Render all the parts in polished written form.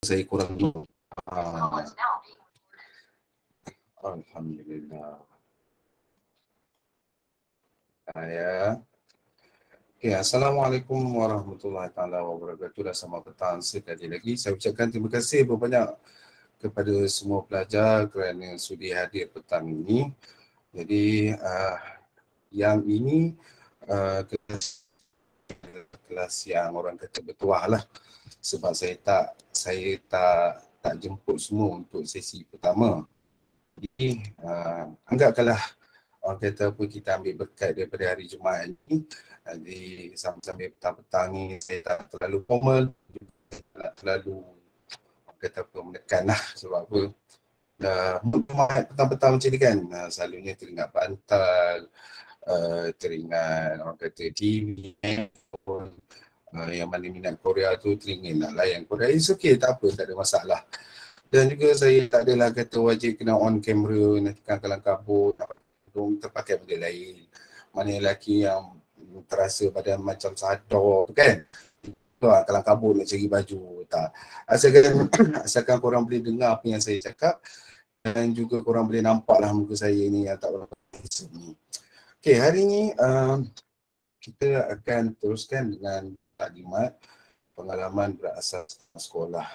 saya kurang dulu. Alhamdulillah. Ya. Okay, Assalamualaikum warahmatullahi taala wabarakatuh dan selamat petang sekali lagi. Saya ucapkan terima kasih banyak kepada semua pelajar kerana sudi hadir petang ini. Jadi yang ini kelas yang orang kata bertuah lah, sebab saya tak jemput semua untuk sesi pertama. Jadi anggapkanlah orang kata apa, kita ambil berkat daripada hari Jumaat ni. Jadi sambil petang-petang ni saya tak terlalu formal, tak terlalu orang kata apa menekan lah. Sebab apa, Jumaat petang-petang macam ni kan, selalunya teringat bantal, teringat orang kata TV, yang mana minat Korea tu teringin nak layan Korea. It's okay, tak apa, tak ada masalah. Dan juga saya tak adalah kata wajib kena on camera, nak tekan kalang kabut, nak terpakai benda lain. Mana lelaki yang terasa badan macam sadar kan, kalang kabut nak cari baju, tak. Asalkan korang boleh dengar apa yang saya cakap dan juga korang boleh nampak lah muka saya ni yang tak berapa ni. Okay, hari ni kita akan teruskan dengan taklimat pengalaman berasas sekolah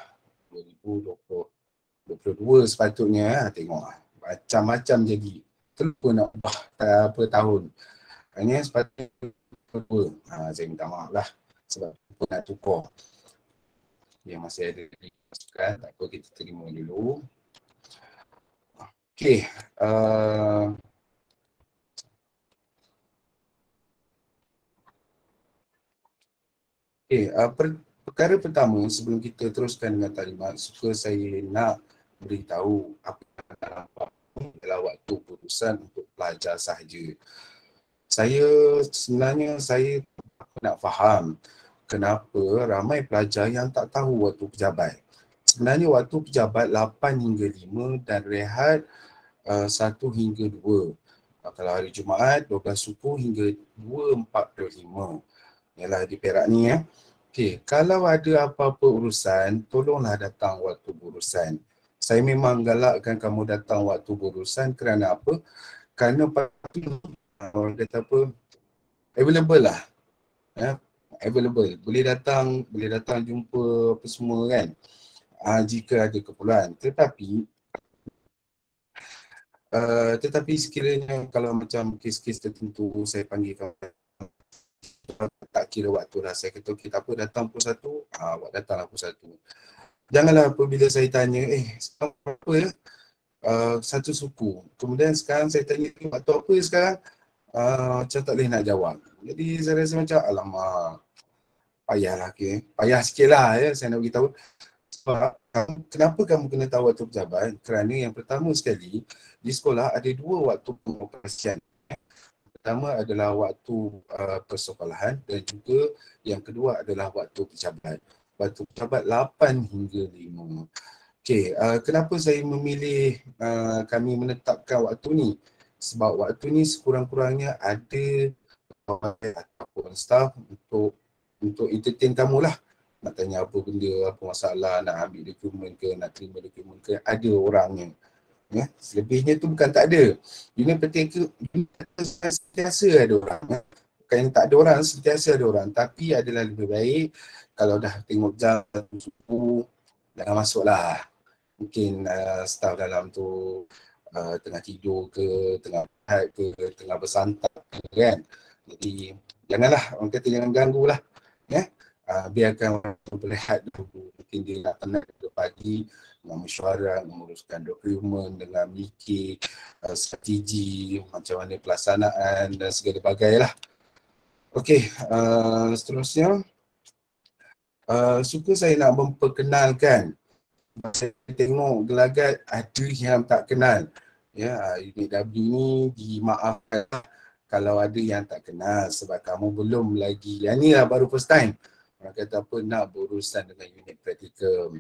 2022 sepatutnya. Tengok macam-macam jadi, terlupa nak ubah apa tahun. Hanya sepatutnya kedua. Saya minta maaf lah sebab lupa nak tukar. Yang masih ada masukan, tak apa, kita terima dulu. Okay. Perkara pertama sebelum kita teruskan dengan taklimat, suka saya nak beritahu apa yang adalah waktu putusan untuk pelajar sahaja. Sebenarnya saya nak faham kenapa ramai pelajar yang tak tahu waktu pejabat. Sebenarnya waktu pejabat 8 hingga 5 dan rehat 1 hingga 2. Kalau hari Jumaat 12 suku hingga 2.45. Yalah di Perak ni ya. Okey, kalau ada apa-apa urusan, tolonglah datang waktu berurusan. Saya memang galakkan kamu datang waktu berurusan kerana apa? Kerana orang kata apa? Available lah. Ya, available. Boleh datang jumpa apa semua kan. Jika ada keperluan. Tetapi sekiranya kalau macam kes-kes tertentu saya panggil tak kira waktu lah, saya kata okey tak apa, datang pukul 1, awak datanglah pukul 1. Janganlah apabila saya tanya, apa ya, satu suku, kemudian sekarang saya tanya waktu apa sekarang, macam tak boleh nak jawab. Jadi saya rasa macam alamak, payahlah, payah sikit lah ya, saya nak beritahu. Sebab kenapa kamu kena tahu waktu pejabat? Kerana yang pertama sekali, di sekolah ada 2 waktu pengoperasian. Pertama adalah waktu persekolahan dan juga yang kedua adalah waktu pejabat. Waktu pejabat 8 hingga 5. Okey, kenapa saya memilih kami menetapkan waktu ni? Sebab waktu ni sekurang-kurangnya ada ataupun staff untuk entertain kamu lah. Nak tanya apa benda, apa masalah, nak ambil dokumen ke, nak terima dokumen ke, ada orangnya. Ya, selebihnya tu bukan tak ada. Unit petika sentiasa ada orang. Bukan yang tak ada orang, sentiasa ada orang. Tapi adalah lebih baik kalau dah tengok jam subuh, jangan masuk lah. Mungkin staff dalam tu tengah tidur ke, tengah rehat ke, tengah bersantai ke kan. Jadi janganlah, orang kata jangan ganggu lah. Ya? Biarkan orang berehat dulu. Mungkin dia nak penat ke pagi, dengan mesyuarat, menguruskan dokumen, dengan mikir strategi, macam mana pelaksanaan dan segala bagai lah. Okey, seterusnya, suka saya nak memperkenalkan. Saya tengok gelagat ada yang tak kenal. Ya, unit W ni dimaafkan kalau ada yang tak kenal sebab kamu belum lagi. Yang ni lah baru first time. Orang kata apa, nak berurusan dengan unit praktikal.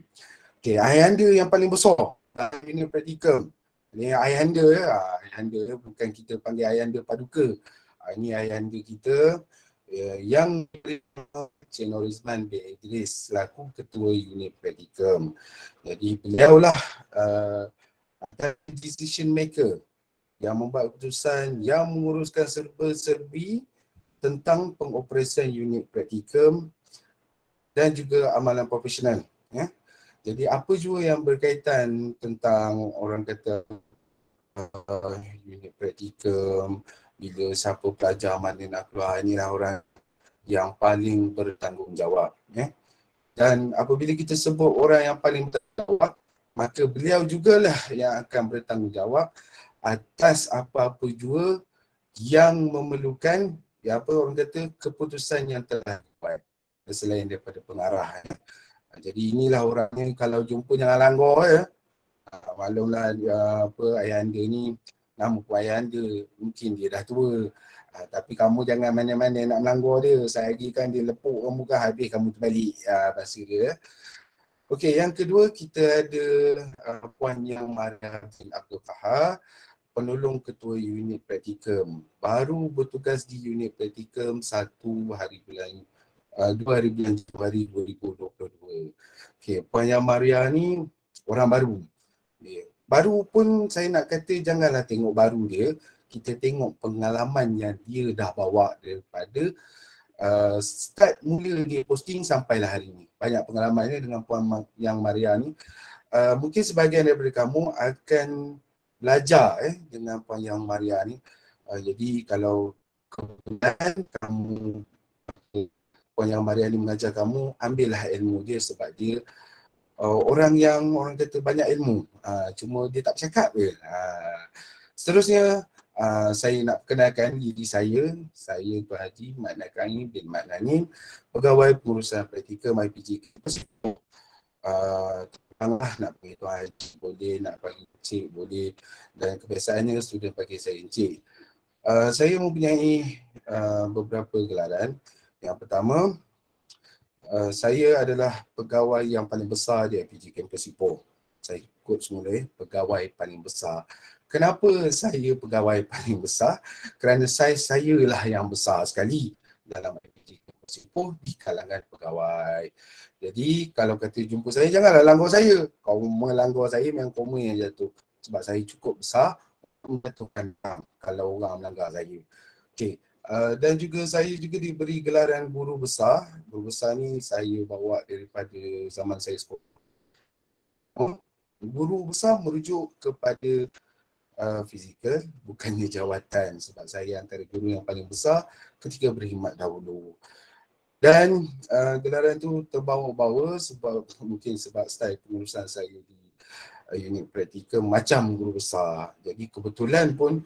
Okay, ayahanda yang paling besar, unit praktikal. Ini ayahanda ya, ayahanda bukan kita panggil ayahanda paduka. Ini ayahanda kita yang Encik Norizman bin Idris selaku Ketua Unit Praktikum. Jadi beliaulah decision maker yang membuat keputusan yang menguruskan serba-serbi tentang pengoperasian unit praktikum dan juga amalan profesional. Ya. Jadi apa jua yang berkaitan tentang orang kata unit praktikum, bila siapa pelajar mana nak keluar, inilah orang yang paling bertanggungjawab. Ya. Dan apabila kita sebut orang yang paling bertanggungjawab, maka beliau jugalah yang akan bertanggungjawab atas apa-apa jua yang memerlukan orang kata keputusan yang telah dibuat selain daripada pengarah. Jadi inilah orangnya, kalau jumpa jangan langgar ya. Maklumlah ayah anda ni, nama pun ayah anda, mungkin dia dah tua. Tapi kamu jangan mana-mana nak melanggar dia. Saya lagi kan dia lepuk muka habis kamu terbalik bahasa dia. Okey, yang kedua kita ada Puan Yang Mariah bin Abdul Qahar, penolong ketua unit praktikum. Baru bertugas di unit praktikum 2 hari bulan Januari 2022. Okey, Puan Yang Mariah ni orang baru. Baru pun saya nak kata janganlah tengok baru dia, kita tengok pengalaman yang dia dah bawa daripada start mula dia posting sampailah hari ni. Banyak pengalamannya dengan Puan Yang Mariah ni. Mungkin sebahagian daripada kamu akan belajar dengan Puan Yang Mariah ni. Jadi kalau kebetulan kamu Puan Yang Mariah ni mengajar kamu, ambillah ilmu dia sebab dia orang yang orang kata banyak ilmu. Cuma dia tak bercakap je. Seterusnya saya nak perkenalkan diri saya Tuan Haji Mat Naim bin Mat Naim, Pegawai Pengurusan Praktikum IPG. Nak panggil Tuan Haji boleh, nak panggil Encik boleh, dan kebiasaannya student panggil saya Encik. Saya mempunyai beberapa gelaran. Yang pertama, saya adalah pegawai yang paling besar di IPG Kampus Ipoh. Saya ikut semula pegawai paling besar. Kenapa saya pegawai paling besar? Kerana saya lah yang besar sekali dalam IPG Kampus Ipoh di kalangan pegawai. Jadi kalau kata jumpa saya, janganlah langgar saya. Kau melanggar saya, memang koma yang jatuh. Sebab saya cukup besar menjatuhkan kalau orang melanggar saya. Okey. Dan juga saya juga diberi gelaran guru besar. Guru besar ni saya bawa daripada zaman saya sekolah. Guru besar merujuk kepada fizikal, bukannya jawatan, sebab saya antara guru yang paling besar ketika berkhidmat dahulu. Dan gelaran tu terbawa-bawa mungkin sebab style pengurusan saya di unit praktikum macam guru besar. Jadi kebetulan pun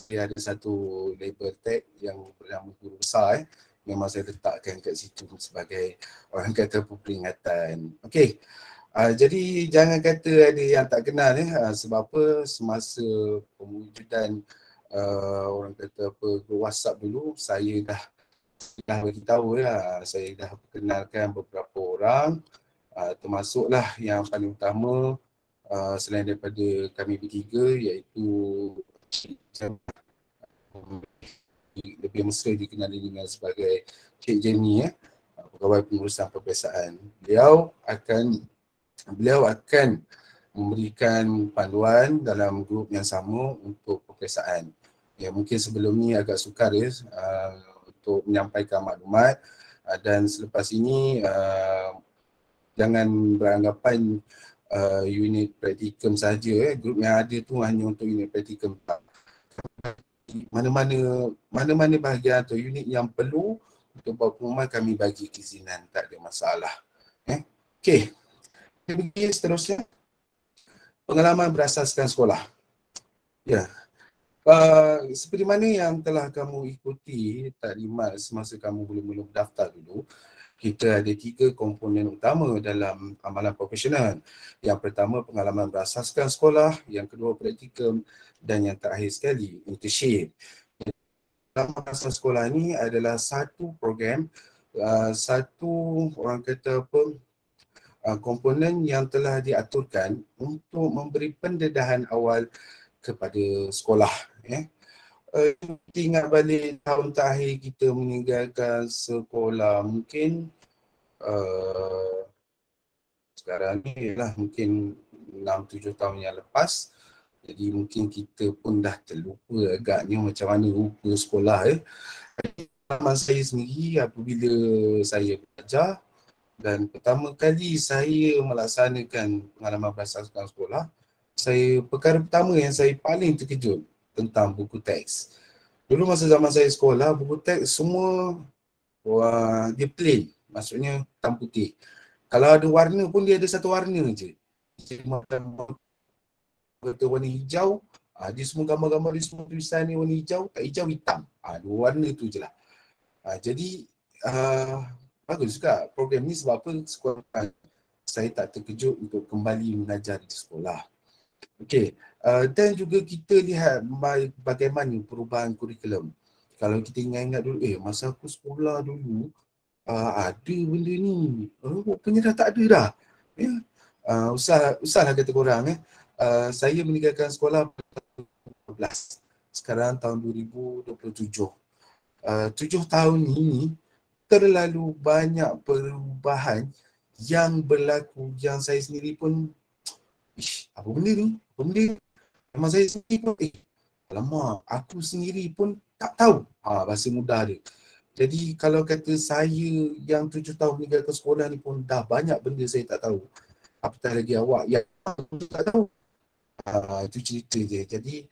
dia ada satu label tag yang bernama guru besar. Memang saya letakkan kat situ sebagai orang kata peringatan. Okey. Jadi jangan kata ada yang tak kenal sebab apa, semasa pemwujudan orang kata grup WhatsApp dulu, saya dah beritahu saya dah perkenalkan beberapa orang, termasuklah yang paling utama selain daripada kami bertiga, iaitu lebih mesra dikenali dengan sebagai Cik Jenny, pegawai pengurusan peperiksaan. Beliau akan memberikan panduan dalam grup yang sama untuk peperiksaan. Ya, mungkin sebelum ni agak sukar untuk menyampaikan maklumat, dan selepas ini jangan beranggapan unit praktikum saja, grup yang ada tu hanya untuk unit praktikum. Mana-mana bahagian atau unit yang perlu untuk buat pengumuman, kami bagi keizinan, tak ada masalah. Okey. Seterusnya, pengalaman berasaskan sekolah. Ya. Seperti mana yang telah kamu ikuti taklimat semasa kamu mula-mula berdaftar dulu, kita ada 3 komponen utama dalam amalan profesional. Yang pertama, pengalaman berasaskan sekolah. Yang kedua, praktikum. Dan yang terakhir sekali, internship. Dalam berasaskan sekolah ni adalah satu program, satu orang kata komponen yang telah diaturkan untuk memberi pendedahan awal kepada sekolah. kita ingat balik tahun terakhir kita meninggalkan sekolah, mungkin sekarang ni lah mungkin 6-7 tahun yang lepas. Jadi mungkin kita pun dah terlupa agaknya macam mana rupa sekolah. Pengalaman saya sendiri apabila saya belajar dan pertama kali saya melaksanakan pengalaman berasaskan sekolah, perkara pertama yang saya paling terkejut tentang buku teks. Dulu masa zaman saya sekolah, buku teks semua dia plain, maksudnya hitam putih. Kalau ada warna pun dia ada satu warna je. Kata warna hijau, dia semua gambar-gambar, dia semua tulisan ni warna hijau, tak hijau hitam. Dua warna tu je lah. Jadi bagus juga program ni sebab apa sekolah saya tak terkejut untuk kembali mengajar di sekolah. Okey, dan juga kita lihat bagaimana perubahan kurikulum. Kalau kita ingat-ingat dulu, masa aku sekolah dulu, ada benda ni. Rupanya dah tak ada dah. Ya. Usahlah kata korang. Saya meninggalkan sekolah 2012. Sekarang tahun 2027. 7 tahun ini terlalu banyak perubahan yang berlaku yang saya sendiri pun apa benda ni? Apa benda ni? Memang saya sendiri pun alamak, aku sendiri pun tak tahu bahasa mudah dia. Jadi kalau kata saya yang 7 tahun meninggalkan sekolah ni pun dah banyak benda saya tak tahu. Apatah lagi awak yang tak tahu. Itu cerita je. Jadi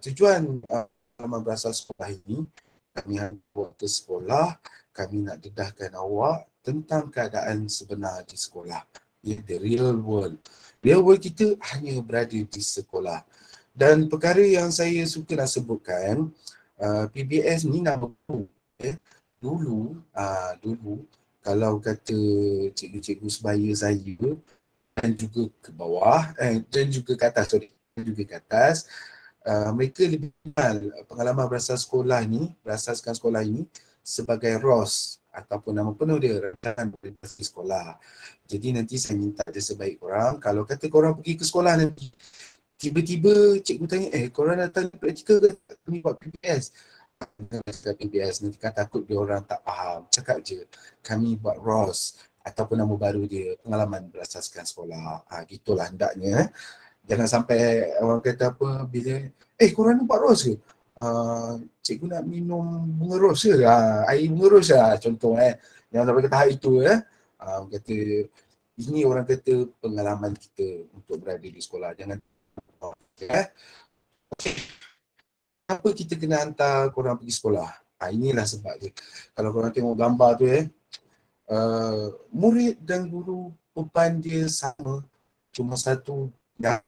tujuan pengalaman berasal sekolah ini, kami buat ke sekolah, kami nak dedahkan awak tentang keadaan sebenar di sekolah. The real world. Real world kita hanya berada di sekolah. Dan perkara yang saya suka nak sebutkan, PBS ni nama baru. Dulu kalau kata cikgu-cikgu sebaya saya dan juga ke bawah, dan juga ke atas, mereka lebih kenal pengalaman berasaskan sekolah ini sebagai ROS ataupun nama penuh dia, Rancangan Orientasi Sekolah. Jadi nanti saya minta dia sebaik korang, kalau kata korang pergi ke sekolah nanti, tiba-tiba cikgu tanya, korang datang praktikal ke? Kami buat PBS. PBS nanti kan takut dia orang tak faham. Cakap je, kami buat ROS ataupun nama baru dia, pengalaman berasaskan sekolah. Gitulah hendaknya. Jangan sampai orang kata apa bila, korang buat ROS ke? Cikgu nak minum bunga ros ke? Air bunga ros lah contoh. Jangan sampai ke tahap itu. Kata, ini orang kata pengalaman kita untuk berada di sekolah. Jangan kenapa kita kena hantar korang pergi sekolah? Inilah sebab dia. Kalau korang tengok gambar tu murid dan guru beban dia sama. Cuma satu yang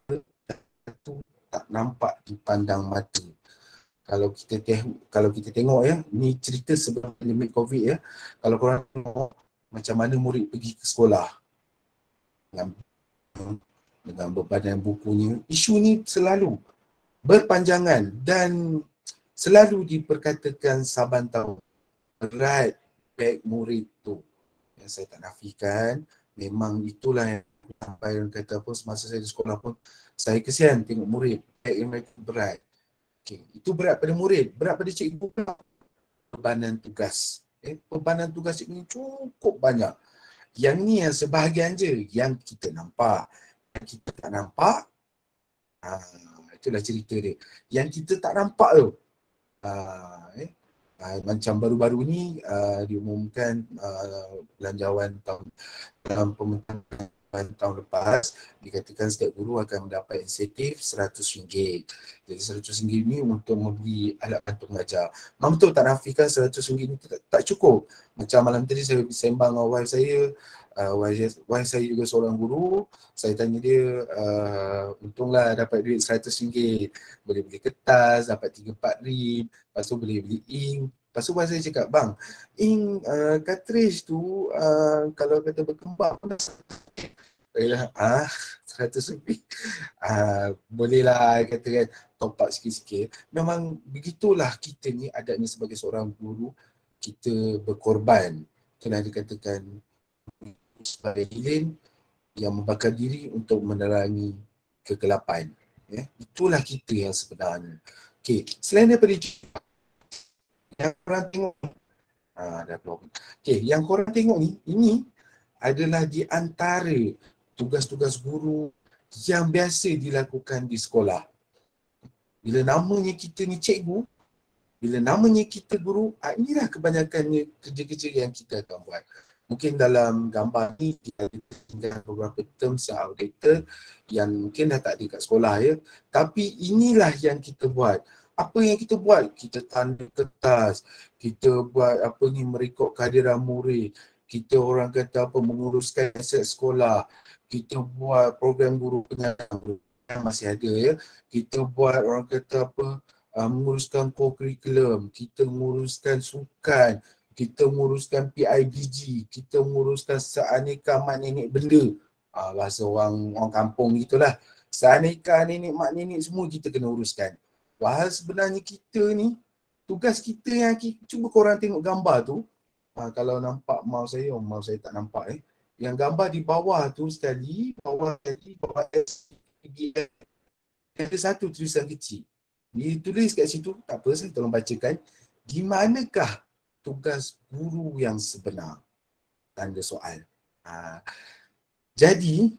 satu tak nampak dipandang mata. Kalau kita tengok ni cerita sebelum pandemik COVID kalau korang tengok macam mana murid pergi ke sekolah dengan beban dan bukunya, isu ni selalu berpanjangan dan selalu diperkatakan saban tahun berat beg murid tu. Yang saya tak nafikan, memang itulah yang sampai orang kata apa, semasa saya di sekolah pun saya kesian tengok murid beg yang mereka berat. Itu berat pada murid, berat pada cikgu pula. Bebanan tugas. Bebanan tugas cikgu ni cukup banyak. Yang ni yang sebahagian je yang kita nampak. Yang kita tak nampak, itulah cerita dia. Yang kita tak nampak tu, macam baru-baru ni diumumkan belanjawan dalam pemerintahan tahun lepas, dikatakan setiap guru akan mendapat insentif RM100. Jadi RM100 ni untuk membeli alat bantu mengajar. Memang betul tak nafikan RM100 ni tak cukup. Macam malam tadi saya sembang dengan wife saya, wife saya juga seorang guru. Saya tanya dia, untunglah dapat duit RM100, boleh beli kertas, dapat 3-4 rim, lepas tu boleh beli ink. Lepas tu wife saya cakap, bang, ink cartridge tu kalau kata berkembang pun RM100. Bolehlah kata kan, top up sikit-sikit. Memang begitulah kita ni adanya sebagai seorang guru, kita berkorban. Kena dikatakan sebagai lilin yang membakar diri untuk menerangi kegelapan. Itulah kita yang sebenarnya. Okey, selain daripada yang korang tengok, dah keluar. Okey, yang korang tengok ni, ini adalah di antara tugas-tugas guru yang biasa dilakukan di sekolah. Bila namanya kita ni cikgu, bila namanya kita guru, inilah kebanyakannya kerja-kerja yang kita akan buat. Mungkin dalam gambar ni kita ada beberapa terms yang outdated yang mungkin dah tak ada kat sekolah ya. Tapi inilah yang kita buat. Apa yang kita buat? Kita tanda kertas, kita buat apa ni, merekod kehadiran murid, kita orang kata apa, menguruskan aset sekolah, kita buat program guru penyandang yang masih ada ya. Kita buat orang kata apa, menguruskan co-curriculum, kita menguruskan sukan, kita menguruskan PIBG, kita menguruskan seaneka mak nenek benda. Bahasa orang kampung gitulah. Seaneka nenek mak nenek semua kita kena uruskan. Padahal sebenarnya kita ni, tugas kita yang cuba korang tengok gambar tu. Kalau nampak mouse saya tak nampak Yang gambar di bawah tu sekali, bawah S, ada satu tulisan kecil. Ditulis kat situ, tak apa, saya tolong bacakan. Di manakah tugas guru yang sebenar? Tanda soal. Jadi,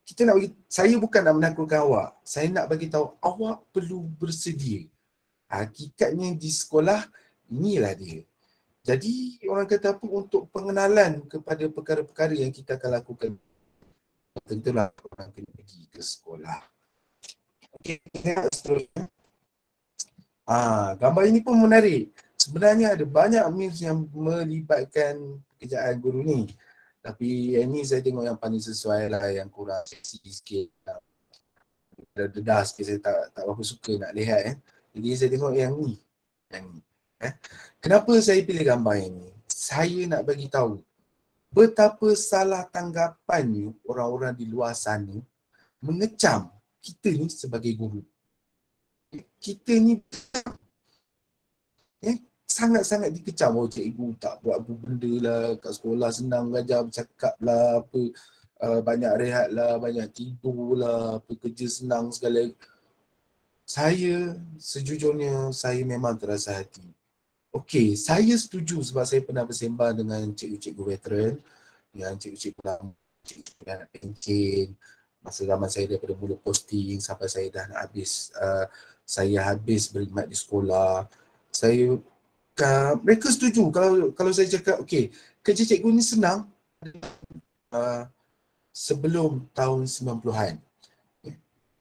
kita nak bagi, saya bukan nak menakutkan awak. Saya nak bagi tahu awak perlu bersedia. Hakikatnya di sekolah, inilah dia. Jadi, orang kata apa, untuk pengenalan kepada perkara-perkara yang kita akan lakukan, tentulah orang kena pergi ke sekolah. Okey, seterusnya. Gambar ini pun menarik. Sebenarnya ada banyak memes yang melibatkan pekerjaan guru ni. Tapi yang ni saya tengok yang paling sesuai lah, yang kurang seksi sikit. Dedah sikit, saya tak berapa suka nak lihat Jadi saya tengok yang ni. Kenapa saya pilih gambar ini? Saya nak bagi tahu betapa salah tanggapannya orang-orang di luar sana mengecam kita ni sebagai guru. Kita ni sangat-sangat dikecam. Cikgu tak buat apa benda lah kat sekolah, senang belajar, bercakap lah, apa, banyak rehat lah, banyak tidur lah, apa, kerja senang segala. Sejujurnya saya memang terasa hati. Okey, saya setuju sebab saya pernah bersembang dengan cikgu-cikgu veteran, yang cikgu-cikgu lama, cikgu yang nak pencen, masa zaman saya daripada mula posting sampai saya dah nak habis, saya habis berkhidmat di sekolah. Mereka setuju kalau saya cakap okey, kerja cikgu ni senang sebelum tahun 90-an.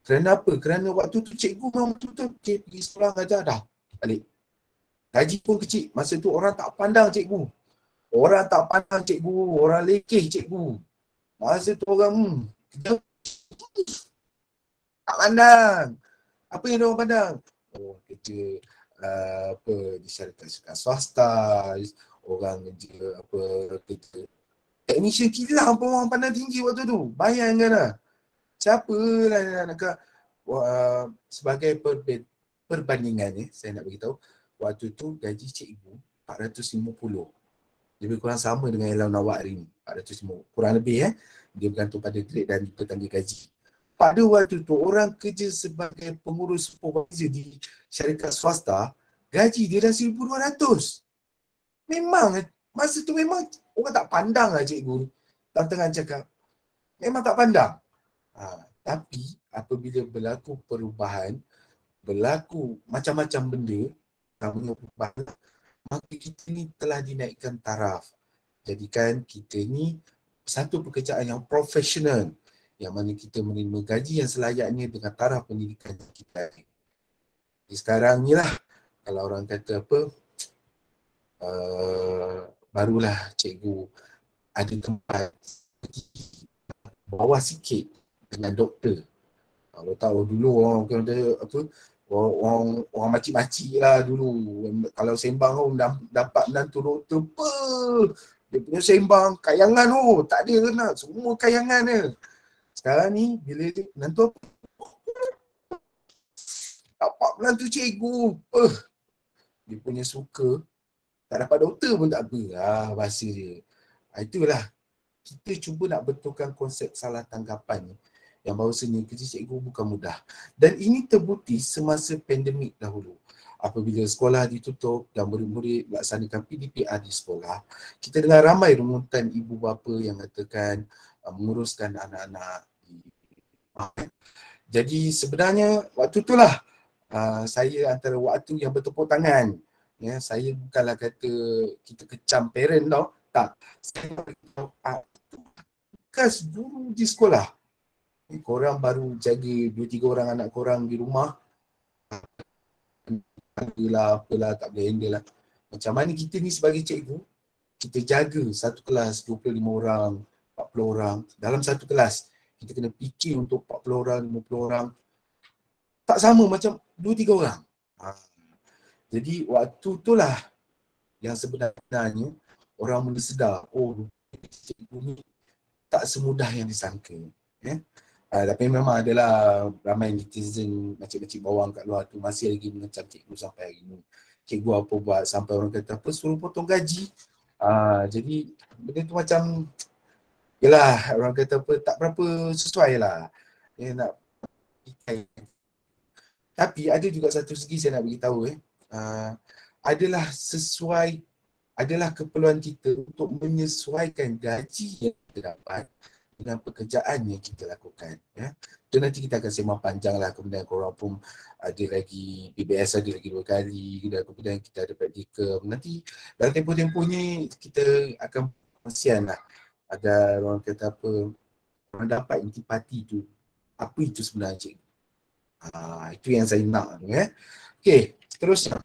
Kerana apa? Kerana waktu tu cikgu memang betul-betul pergi sekolah ajar dah balik. Gaji pun kecil. Masa tu orang tak pandang cikgu. Orang tak pandang cikgu, orang lekeh cikgu. Masa tu orang tak pandang. Apa yang diorang pandang? Kerja di syarikat swasta, orang kerja kerja technician kilang pun orang pandang tinggi waktu tu. Bayangkanlah. Siapa lah nak sebagai perbandingan saya nak beritahu, waktu tu gaji cikgu 450. Lebih kurang sama dengan Elam Nawak hari ni, 450. Kurang lebih dia bergantung pada grade dan petangga gaji. Pada waktu tu orang kerja sebagai pengurus supervisor di syarikat swasta, gaji dia dah 1,200. Memang masa tu memang orang tak pandang lah cikgu ni. Tengah cakap, memang tak pandang. Tapi apabila berlaku perubahan, berlaku macam-macam benda, maka kita ni telah dinaikkan taraf. Jadikan kita ni satu pekerjaan yang profesional, yang mana kita menerima gaji yang selayaknya dengan taraf pendidikan kita. Jadi sekarang ni lah, kalau orang kata apa, barulah cikgu ada tempat bawah sikit dengan doktor. Kalau tahu dulu orang kata apa, orang makcik-makcik lah dulu. Kalau sembang dapat menantu doktor apa? Dia punya sembang kayangan tak ada nak, semua kayangan dia. Sekarang ni bila dia menantu apa? Dapat menantu cikgu. Dia punya suka, tak dapat doktor pun tak apa. Bahasa dia. Itulah. Kita cuba nak betulkan konsep salah tanggapan ni. yang bahawasanya kerja cikgu bukan mudah. Dan ini terbukti semasa pandemik dahulu. Apabila sekolah ditutup dan murid-murid melaksanakan PDPR di sekolah, kita dengar ramai runtutan ibu bapa yang katakan menguruskan anak-anak di rumah. Jadi sebenarnya waktu itulah saya antara waktu yang bertepuk tangan. Ya, saya bukanlah kata kita kecam parent tau. Tak. Saya beritahu tugas guru di sekolah. Korang baru jaga 2-3 orang anak korang di rumah. Apalah, tak boleh handle lah. Macam mana kita ni sebagai cikgu, kita jaga satu kelas 25 orang, 40 orang. Dalam satu kelas, kita kena fikir untuk 40 orang, 50 orang. Tak sama macam 2-3 orang. Jadi waktu itulah yang sebenarnya orang mula sedar, oh cikgu ni tak semudah yang disangka. Ya? Tapi memang adalah ramai netizen makcik-makcik bawang kat luar tu masih lagi mengecam cikgu sampai hari ni. Cikgu apa buat sampai orang kata apa suruh potong gaji. Jadi benda tu macam yelah orang kata apa tak berapa sesuai lah. Ya, nak tapi ada juga satu segi saya nak beritahu adalah sesuai, adalah keperluan kita untuk menyesuaikan gaji yang kita dapat dengan pekerjaan yang kita lakukan. Ya. So, nanti kita akan sembang panjang lah, kemudian korang pun ada lagi, PBS ada lagi 2 kali, dan kemudian kita ada praktikal. Nanti dalam tempoh-tempoh ni kita akan kongsian lah agar orang kata apa, orang dapat intipati tu, apa itu sebenarnya cikgu. Itu yang saya nak. Okey, terusnya.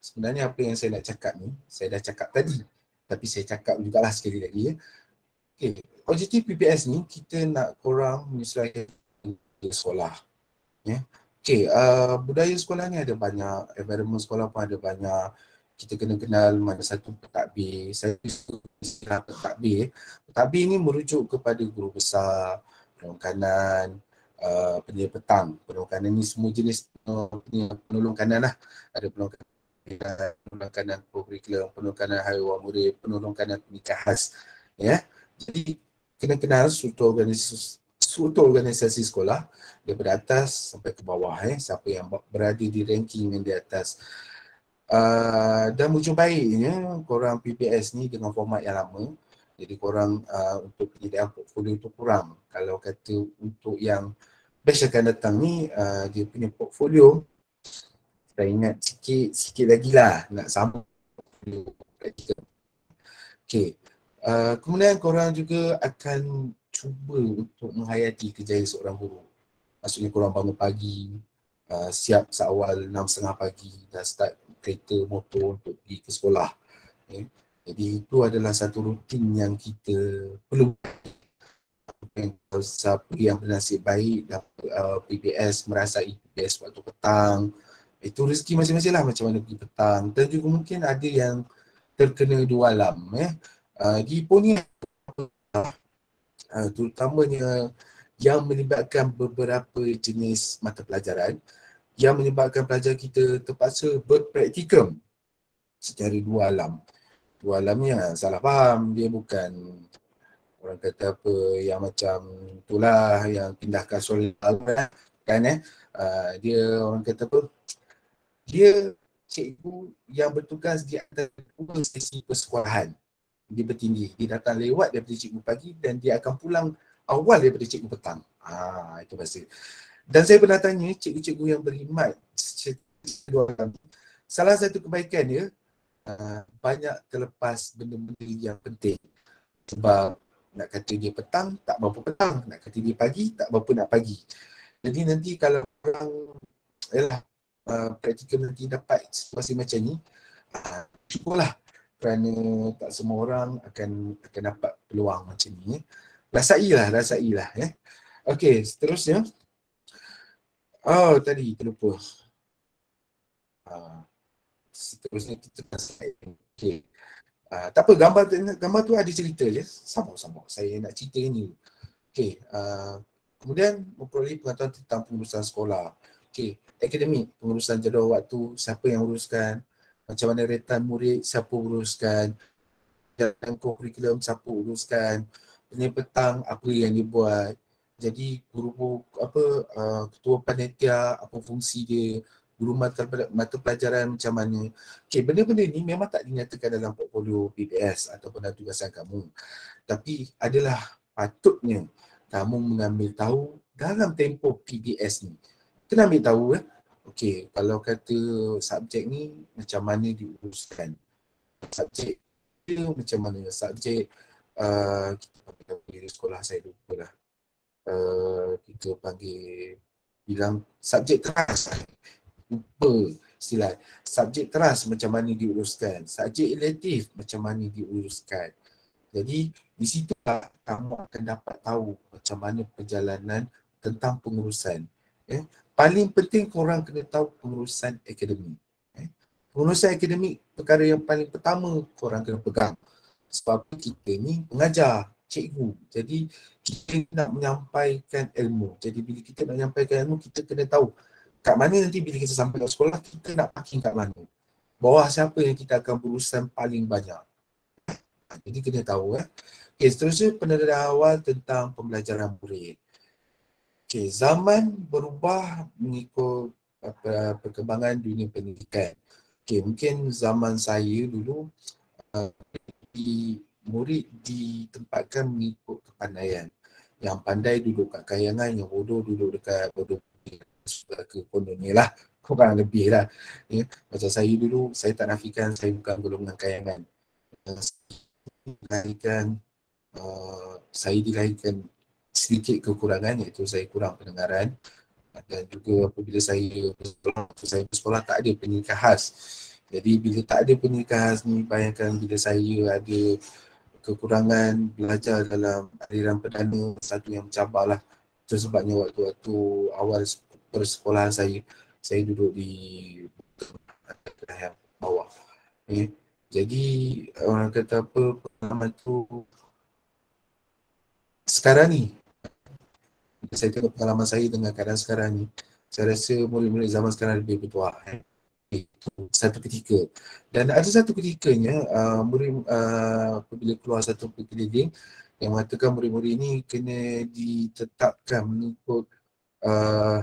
Sebenarnya apa yang saya nak cakap ni, saya dah cakap tadi. Tapi saya cakap jugalah sekali lagi. Okay. Objektif PPS ni, kita nak korang menyesuaikan sekolah. Okay, budaya sekolah ni ada banyak, environment sekolah pun ada banyak. Kita kena kenal mana satu pentadbir. Saya istilah pentadbir. Pentadbir ni merujuk kepada guru besar, penolong kanan, penyedia petang. Penolong kanan ni semua jenis penolong kanan lah. Ada penolong kanan kurikulum, penolong kanan hari wang murid, penolong kanan pernikahan khas. Ya. Jadi kena kenal struktur organisasi sekolah daripada atas sampai ke bawah. Siapa yang berada di ranking yang di atas. Dan ujung baiknya korang PPS ni dengan format yang lama. Jadi korang untuk penyediaan portfolio tu kurang. Kalau kata untuk yang batch akan datang ni, dia punya portfolio saya ingat sikit lagi lah nak sama. Okay. Kemudian korang juga akan cuba untuk menghayati kejayaan seorang guru. Maksudnya korang bangun pagi, siap seawal 6.30 pagi dah start kereta motor untuk pergi ke sekolah. Okay. Jadi itu adalah satu rutin yang kita perlu. Siapa yang bernasib baik dapat PBS, merasai PBS waktu petang, itu rezeki masing-masing lah macam mana pergi petang. Dan juga mungkin ada yang terkena 2 alam. Di Ipoh ni terutamanya yang melibatkan beberapa jenis mata pelajaran yang menyebabkan pelajar kita terpaksa berpraktikum secara 2 alam. 2 alam ni salah faham, dia bukan orang kata apa yang macam itulah yang pindahkan soal kan dia orang kata apa, dia cikgu yang bertugas di atas 2 sesi persekolahan. Dia bertindih, dia datang lewat daripada cikgu pagi dan dia akan pulang awal daripada cikgu petang. Itu bahasa. Dan saya pernah tanya cikgu-cikgu yang berkhidmat salah satu kebaikan dia banyak terlepas benda-benda yang penting. Sebab nak kata dia petang, tak berapa petang. Nak kata dia pagi, tak berapa nak pagi. Jadi nanti kalau orang praktikal nanti dapat situasi macam ni, syukurlah kerana tak semua orang akan dapat peluang macam ni. Rasailah. Okey, seterusnya. Tadi terlupa. Seterusnya kita okey. Tak apa, gambar tu ada cerita je. Sabar. Saya nak cerita ni. Okey, kemudian memperoleh pengetahuan tentang pengurusan sekolah. Okey, akademik, pengurusan jadual waktu, siapa yang uruskan, macam mana retan murid, siapa uruskan, dan kurikulum, siapa uruskan, Senin petang apa yang dia buat. Jadi guru ketua panitia apa fungsi dia, guru mata pelajaran macam mana. Okey, benda-benda ni memang tak dinyatakan dalam portfolio PBS ataupun dalam tugasan kamu. Tapi adalah patutnya kamu mengambil tahu dalam tempoh PBS ni. Kena ambil tahu okey, kalau kata subjek ni macam mana diuruskan. Subjek dia macam mana? Subjek kita panggil di sekolah saya lupa lah. Kita panggil bilang subjek teras. Lupa istilah. Subjek teras macam mana diuruskan. Subjek elektif macam mana diuruskan. Jadi di situ kamu akan dapat tahu macam mana perjalanan tentang pengurusan. Paling penting korang kena tahu pengurusan akademik. Pengurusan akademik perkara yang paling pertama korang kena pegang. Sebab kita ni pengajar, cikgu. Jadi kita nak menyampaikan ilmu. Jadi bila kita nak menyampaikan ilmu, kita kena tahu kat mana nanti bila kita sampai ke sekolah, kita nak parking kat mana. Bawah siapa yang kita akan berurusan paling banyak. Jadi kena tahu. Okay, seterusnya pendedahan awal tentang pembelajaran murid. Okay, zaman berubah mengikut perkembangan dunia pendidikan. Okay, mungkin zaman saya dulu murid ditempatkan mengikut kepandaian. Yang pandai duduk kat kayangan, yang bodoh duduk dekat bodoh ke kononnya lah. Kurang lebih lah. Macam saya dulu, saya tak nafikan saya bukan golongan kayangan. Saya dilahirkan sedikit kekurangan, iaitu saya kurang pendengaran, dan juga apabila saya bersekolah tak ada pendidikan khas. Jadi bila tak ada pendidikan khas ni, bayangkan bila saya ada kekurangan belajar dalam aliran perdana, satu yang mencabar lah. Itu sebabnya waktu-waktu awal persekolahan saya duduk di yang bawah. Jadi orang kata apa, pengalaman tu sekarang ni, saya tengok pengalaman saya dengan keadaan sekarang ni, saya rasa murid-murid zaman sekarang lebih bertuah. Itu satu ketika. Dan ada satu ketikanya murid apabila keluar satu pekeliling yang mengatakan murid-murid ini kena ditetapkan mengikut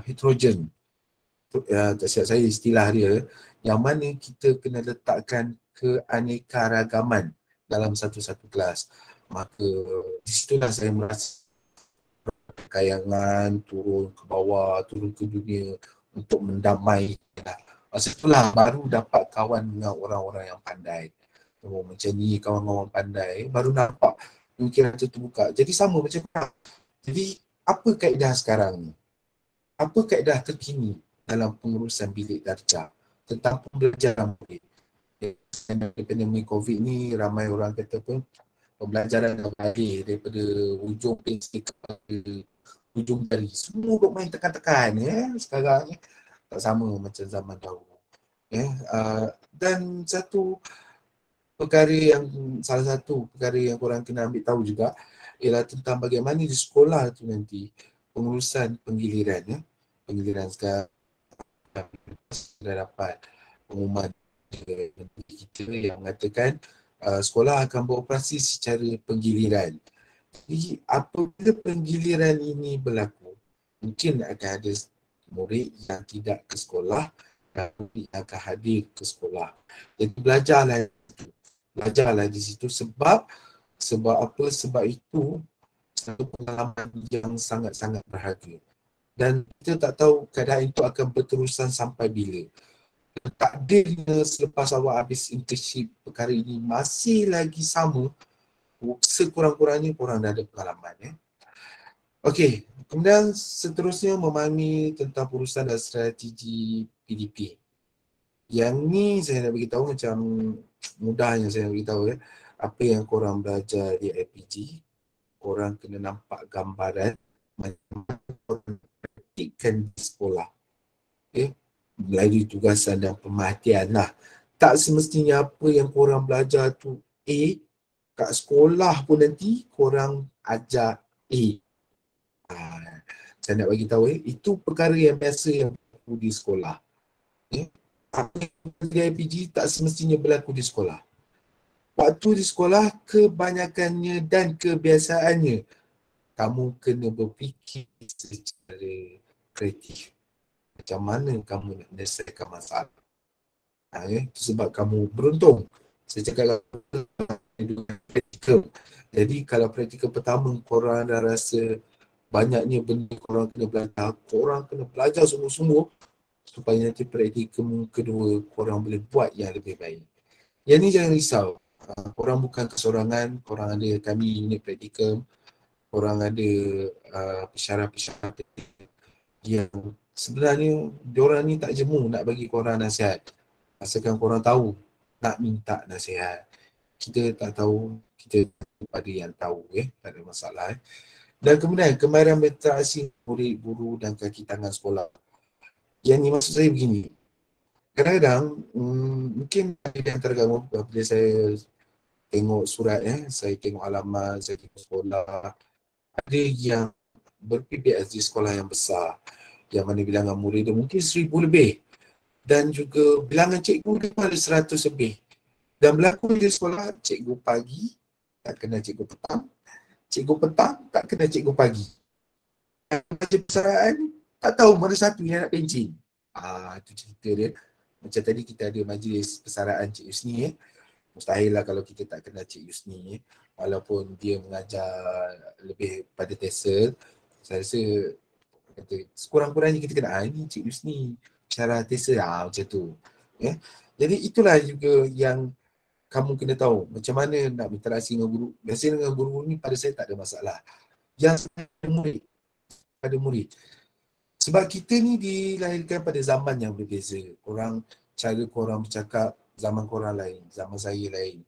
heterogen. Tak silap saya istilah dia, yang mana kita kena letakkan keanekaragaman dalam satu-satu kelas. Maka di situlah saya merasa kayangan turun ke bawah, turun ke dunia untuk mendamai. Masa itulah baru dapat kawan dengan orang-orang yang pandai. Macam ni kawan-kawan pandai, baru nampak pemikiran tu terbuka. Jadi sama macam apa? Jadi apa kaedah sekarang ni? Apa kaedah terkini dalam pengurusan bilik darjah tentang pembelajaran murid? Pandemik COVID ni ramai orang kata pun pembelajaran dah balik daripada ujung pensel kepada ujung jari. Semua duk main tekan-tekan sekarang tak sama macam zaman dahulu. Dan salah satu perkara yang korang kena ambil tahu juga ialah tentang bagaimana di sekolah tu nanti pengurusan penggiliran. Penggiliran sekarang dah dapat pengumuman kita yang mengatakan sekolah akan beroperasi secara penggiliran. Jadi apabila penggiliran ini berlaku, mungkin akan ada murid yang tidak ke sekolah dan murid yang akan hadir ke sekolah. Jadi belajarlah di situ sebab apa? Sebab itu satu pengalaman yang sangat-sangat berharga. Dan kita tak tahu keadaan itu akan berterusan sampai bila. Takdirnya selepas awak habis internship perkara ini masih lagi sama, sekurang-kurangnya korang dah ada pengalaman. Okey, kemudian seterusnya memahami tentang perusahaan dan strategi PDP. Yang ni saya nak beritahu macam mudahnya saya nak beritahu apa yang korang belajar di IPG, korang kena nampak gambaran macam mana korang praktikkan di sekolah. Melalui tugasan dan pemerhatian lah. Tak semestinya apa yang korang belajar tu kat sekolah pun nanti korang ajar saya nak bagi tahu itu perkara yang biasa yang berlaku di sekolah. Apa yang di IPG tak semestinya berlaku di sekolah. waktu di sekolah kebanyakannya dan kebiasaannya kamu kena berfikir secara kreatif. Macam mana kamu nak menyelesaikan masalah. Itu sebab kamu beruntung. Saya cakap praktikal. Jadi kalau praktikal pertama korang dah rasa banyaknya benda korang kena belajar, korang kena belajar sungguh-sungguh supaya nanti praktikal kedua korang boleh buat yang lebih baik. Yang ni jangan risau. Korang bukan kesorangan, korang ada kami unit praktikal, korang ada pesara-pesara yang sebenarnya diorang ni tak jemu nak bagi korang nasihat. Asalkan korang tahu nak minta nasihat. Kita tak tahu, kita ada yang tahu, tak ada masalah. Dan kemudian kemahiran berinteraksi murid, guru dan kaki tangan sekolah. Yang ni maksud saya begini, kadang-kadang mungkin ada di antara kamu bila saya tengok surat, saya tengok alamat, saya tengok sekolah, ada yang berPBS di sekolah yang besar, yang mana bilangan murid dia mungkin 1,000 lebih dan juga bilangan cikgu dia pun ada 100 lebih. Dan berlaku di sekolah, cikgu pagi tak kena cikgu petang, cikgu petang tak kena cikgu pagi. Baca persaraan tak tahu mana satu yang nak pencing. Itu cerita dia. Macam tadi kita ada majlis persaraan Cik Yusni. Mustahil lah kalau kita tak kenal Cik Yusni. Walaupun dia mengajar lebih pada TESOL, saya rasa kata, sekurang-kurangnya kita kenal, ini Cik Yusni cara TESOL, macam tu. Jadi itulah juga yang kamu kena tahu macam mana nak berinteraksi dengan guru. Biasanya dengan guru ni pada saya tak ada masalah. Yang pada murid. Sebab kita ni dilahirkan pada zaman yang berbeza. Cara korang bercakap, zaman korang lain, zaman saya lain.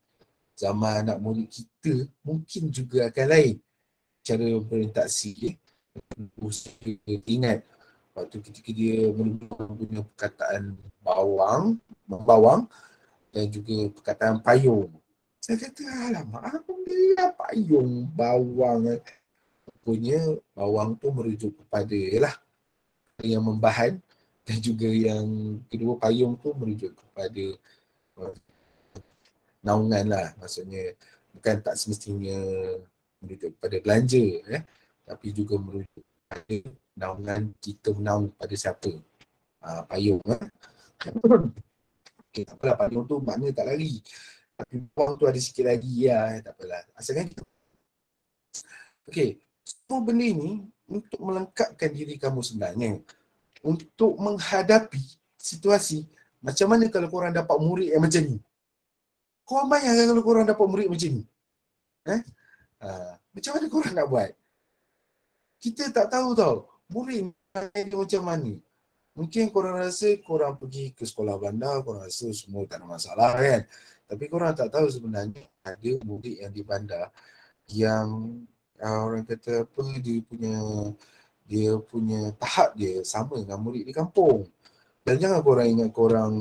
Zaman anak murid kita mungkin juga akan lain. Cara berinteraksi. Ingat, waktu ketika dia punya perkataan bawang dan juga perkataan payung. Saya kata, alamak, apa dia payung, bawang. Rupanya bawang tu merujuk kepada yang membahan dan juga yang kedua payung tu merujuk kepada naungan lah. Maksudnya bukan tak semestinya merujuk kepada belanja, tapi juga merujuk kepada naungan kita menaung pada siapa. Payung. Okay, tak apalah, payung tu makna tak lari. Tapi bawang tu ada sikit lagi, tak apalah. Asalkan kita. Okay, semua benda ni untuk melengkapkan diri kamu sebenarnya. Untuk menghadapi situasi, macam mana kalau korang dapat murid yang macam ni? Korang bayangkan kalau korang dapat murid macam ni? Macam mana korang nak buat? Kita tak tahu tau, murid dia macam mana. Mungkin korang rasa korang pergi ke sekolah bandar, korang rasa semua tak ada masalah kan. Tapi korang tak tahu sebenarnya ada murid yang di bandar yang orang kata apa, dia punya tahap dia sama dengan murid di kampung. Dan jangan korang ingat korang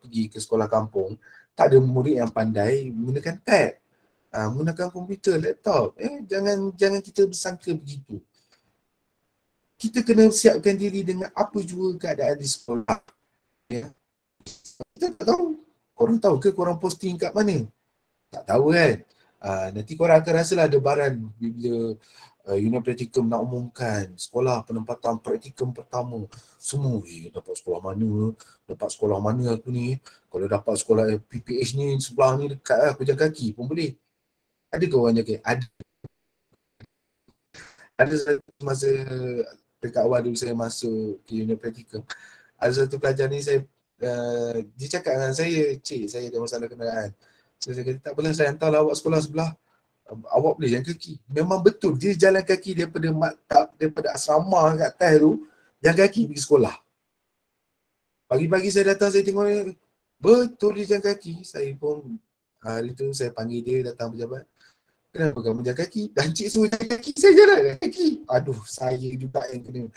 pergi ke sekolah kampung, tak ada murid yang pandai menggunakan tab, menggunakan komputer, laptop. Jangan kita bersangka begitu. Kita kena siapkan diri dengan apa jua keadaan di sekolah. Kita tak tahu. Korang tahu ke korang posting kat mana? Tak tahu kan? Nanti korang akan rasalah debaran bila unit praktikum nak umumkan sekolah penempatan praktikum pertama. Semua, dapat sekolah mana aku ni. Kalau dapat sekolah PPH ni sebelah ni dekat aku jalan kaki pun boleh. Ada ke orang jaga? Ada satu masa dekat awal dulu saya masuk ke unit praktikum, ada satu pelajar ni dia cakap dengan saya, cik saya ada masalah kenderaan. Saya kata, tak boleh, saya hantarlah awak sekolah sebelah. Awak boleh jalan kaki. Memang betul, dia jalan kaki daripada maktab, daripada asrama kat atas tu, jalan kaki pergi sekolah. Pagi-pagi saya datang, saya tengok dia, betul dia jalan kaki. Saya pun, hari tu saya panggil dia datang pejabat. Kenapa kamu jalan kaki? Dan cik suruh jalan kaki, saya jalan kaki. Aduh, saya juga yang kena.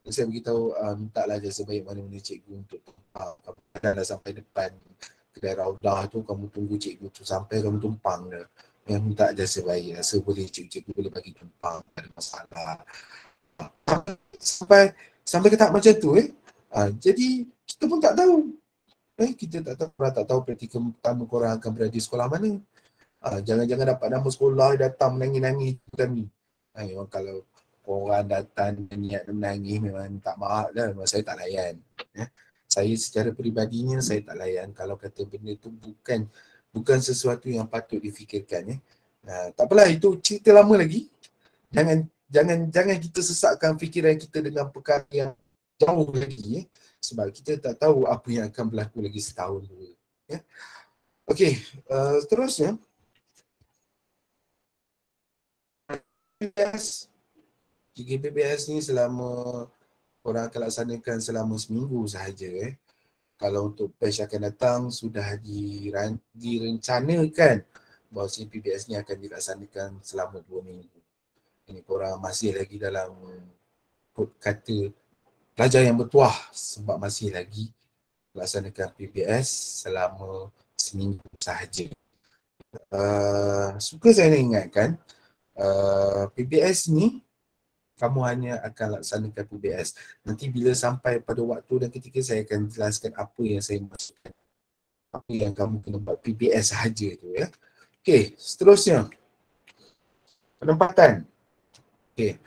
Saya beritahu, minta lah jasa baik mana-mana cikgu untuk tumpang. Kamu dah sampai depan kedai Raudah tu, kamu tunggu cikgu tu sampai kamu tumpang dah. Yang minta jasa baik, rasa boleh cikgu boleh bagi tumpang, tak ada masalah. Sampai ke tahap macam tu. Jadi kita pun tak tahu. kita korang tak tahu praktikum pertama korang akan berada di sekolah mana. Jangan-jangan dapat nama sekolah datang menangis-nangis kami. Memang kalau korang datang dengan niat menangis memang tak maaf dah, memang saya tak layan. Saya secara peribadinya saya tak layan kalau kata benda tu bukan sesuatu yang patut difikirkan. Tak apalah, itu cerita lama lagi. Jangan kita sesatkan fikiran kita dengan perkara yang jauh lagi, sebab kita tak tahu apa yang akan berlaku lagi setahun dua. Okey, seterusnya PBS. PBS ni selama orang akan laksanakan selama seminggu sahaja. Kalau untuk batch akan datang sudah direncanakan bahawa PBS ni akan dilaksanakan selama 2 minggu. Ini korang masih lagi dalam kata pelajar yang bertuah sebab masih lagi laksanakan PBS selama seminggu sahaja. Suka saya nak ingatkan, PBS ni kamu hanya akan laksanakan PBS. Nanti bila sampai pada waktu dan ketika saya akan jelaskan apa yang saya maksudkan. Apa yang kamu kena buat PBS sahaja tu ya. Okey, seterusnya. Penempatan. Okey.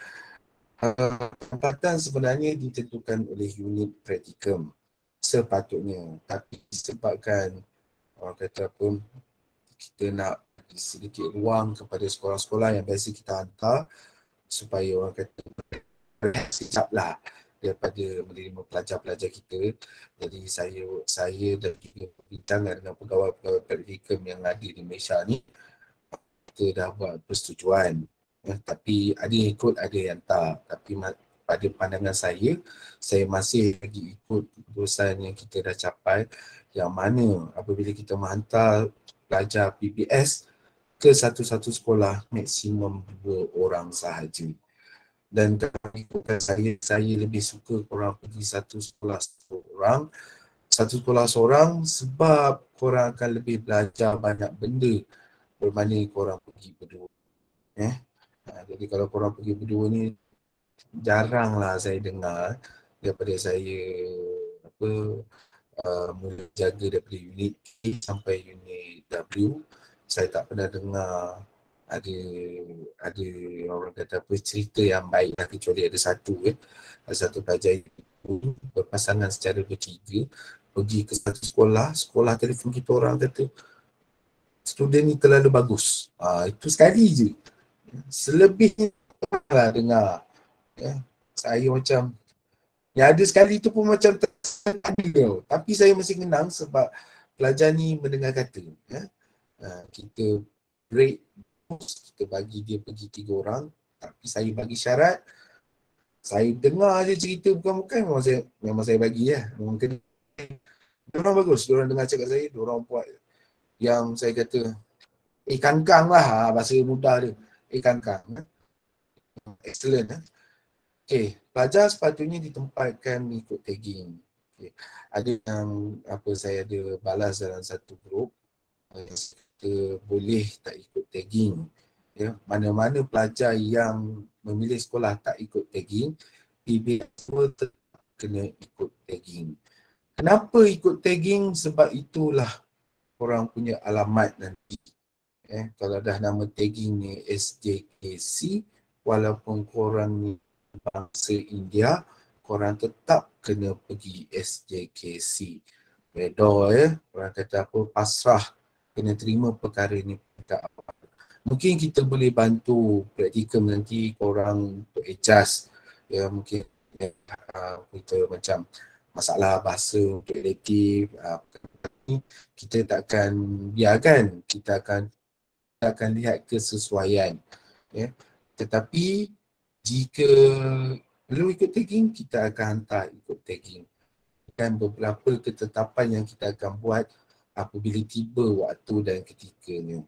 Penempatan sebenarnya ditentukan oleh unit praktikum sepatutnya. Tapi disebabkan orang kata apa, kita nak sedikit ruang kepada sekolah-sekolah yang biasa kita hantar supaya orang kata sekejap lah daripada menerima pelajar-pelajar kita. Jadi saya dan juga perbincangan dengan pegawai-pegawai praktikum yang ada di Malaysia ni, kita dah buat persetujuan. Tapi ada yang ikut, ada yang tak. Tapi pada pandangan saya masih lagi ikut keputusan yang kita dah capai, yang mana apabila kita menghantar pelajar PBS ke satu-satu sekolah, maksimum 2 orang sahaja. Dan kalau ikutkan saya lebih suka korang pergi satu sekolah seorang sebab korang akan lebih belajar banyak benda berbanding korang pergi berdua. Jadi kalau korang pergi berdua ni, jaranglah saya dengar daripada saya mula jaga daripada unit A sampai unit W, saya tak pernah dengar ada orang kata apa cerita yang baik lah, kecuali ada satu pelajar itu berpasangan secara bertiga pergi ke satu sekolah telefon kita orang kata student ni terlalu bagus. Itu sekali je. Selebihnya lah dengar. Saya macam yang ada sekali tu pun macam tadi, tapi saya masih kenang sebab pelajar ni mendengar kata. Kita break, kita bagi dia pergi 3 orang, tapi saya bagi syarat, saya dengar je cerita bukan-bukan, memang saya bagi lah. Mungkin diorang bagus, diorang dengar cakap saya, diorang buat yang saya kata kangkang lah, bahasa mudah dia, kangkang. Excellent. Okay, pelajar sepatutnya ditempatkan ikut tagging. Okay. Ada yang saya ada balas dalam satu grup, kita boleh tak ikut tagging. Mana-mana pelajar yang memilih sekolah tak ikut tagging, PBS semua tetap kena ikut tagging. Kenapa ikut tagging? Sebab itulah korang punya alamat nanti. Kalau dah nama tagging ni SJKC, walaupun korang ni bangsa India, korang tetap kena pergi SJKC. Redha orang kata apa, pasrah, kena terima perkara ni. Mungkin kita boleh bantu praktikum nanti korang untuk adjust. Mungkin kita macam masalah bahasa untuk elektif, kita takkan biarkan, kita akan lihat kesesuaian. Tetapi jika perlu ikut tagging, kita akan hantar ikut tagging. Dan beberapa ketetapan yang kita akan buat apabila tiba waktu dan ketikanya.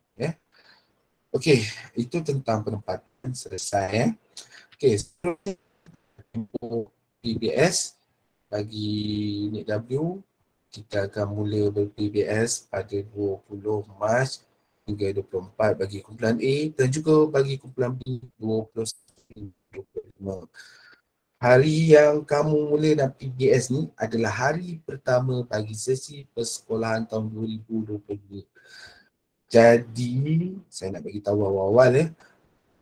Okey, itu tentang penempatan, selesai. Okey, PBS bagi unit W, kita akan mula ber-PBS pada 20 Mac hingga 24 bagi kumpulan A dan juga bagi kumpulan B 21 hingga 25. hari yang kamu mula nak PBS ni adalah hari pertama bagi sesi persekolahan tahun 2022. Jadi, saya nak bagi tahu awal-awal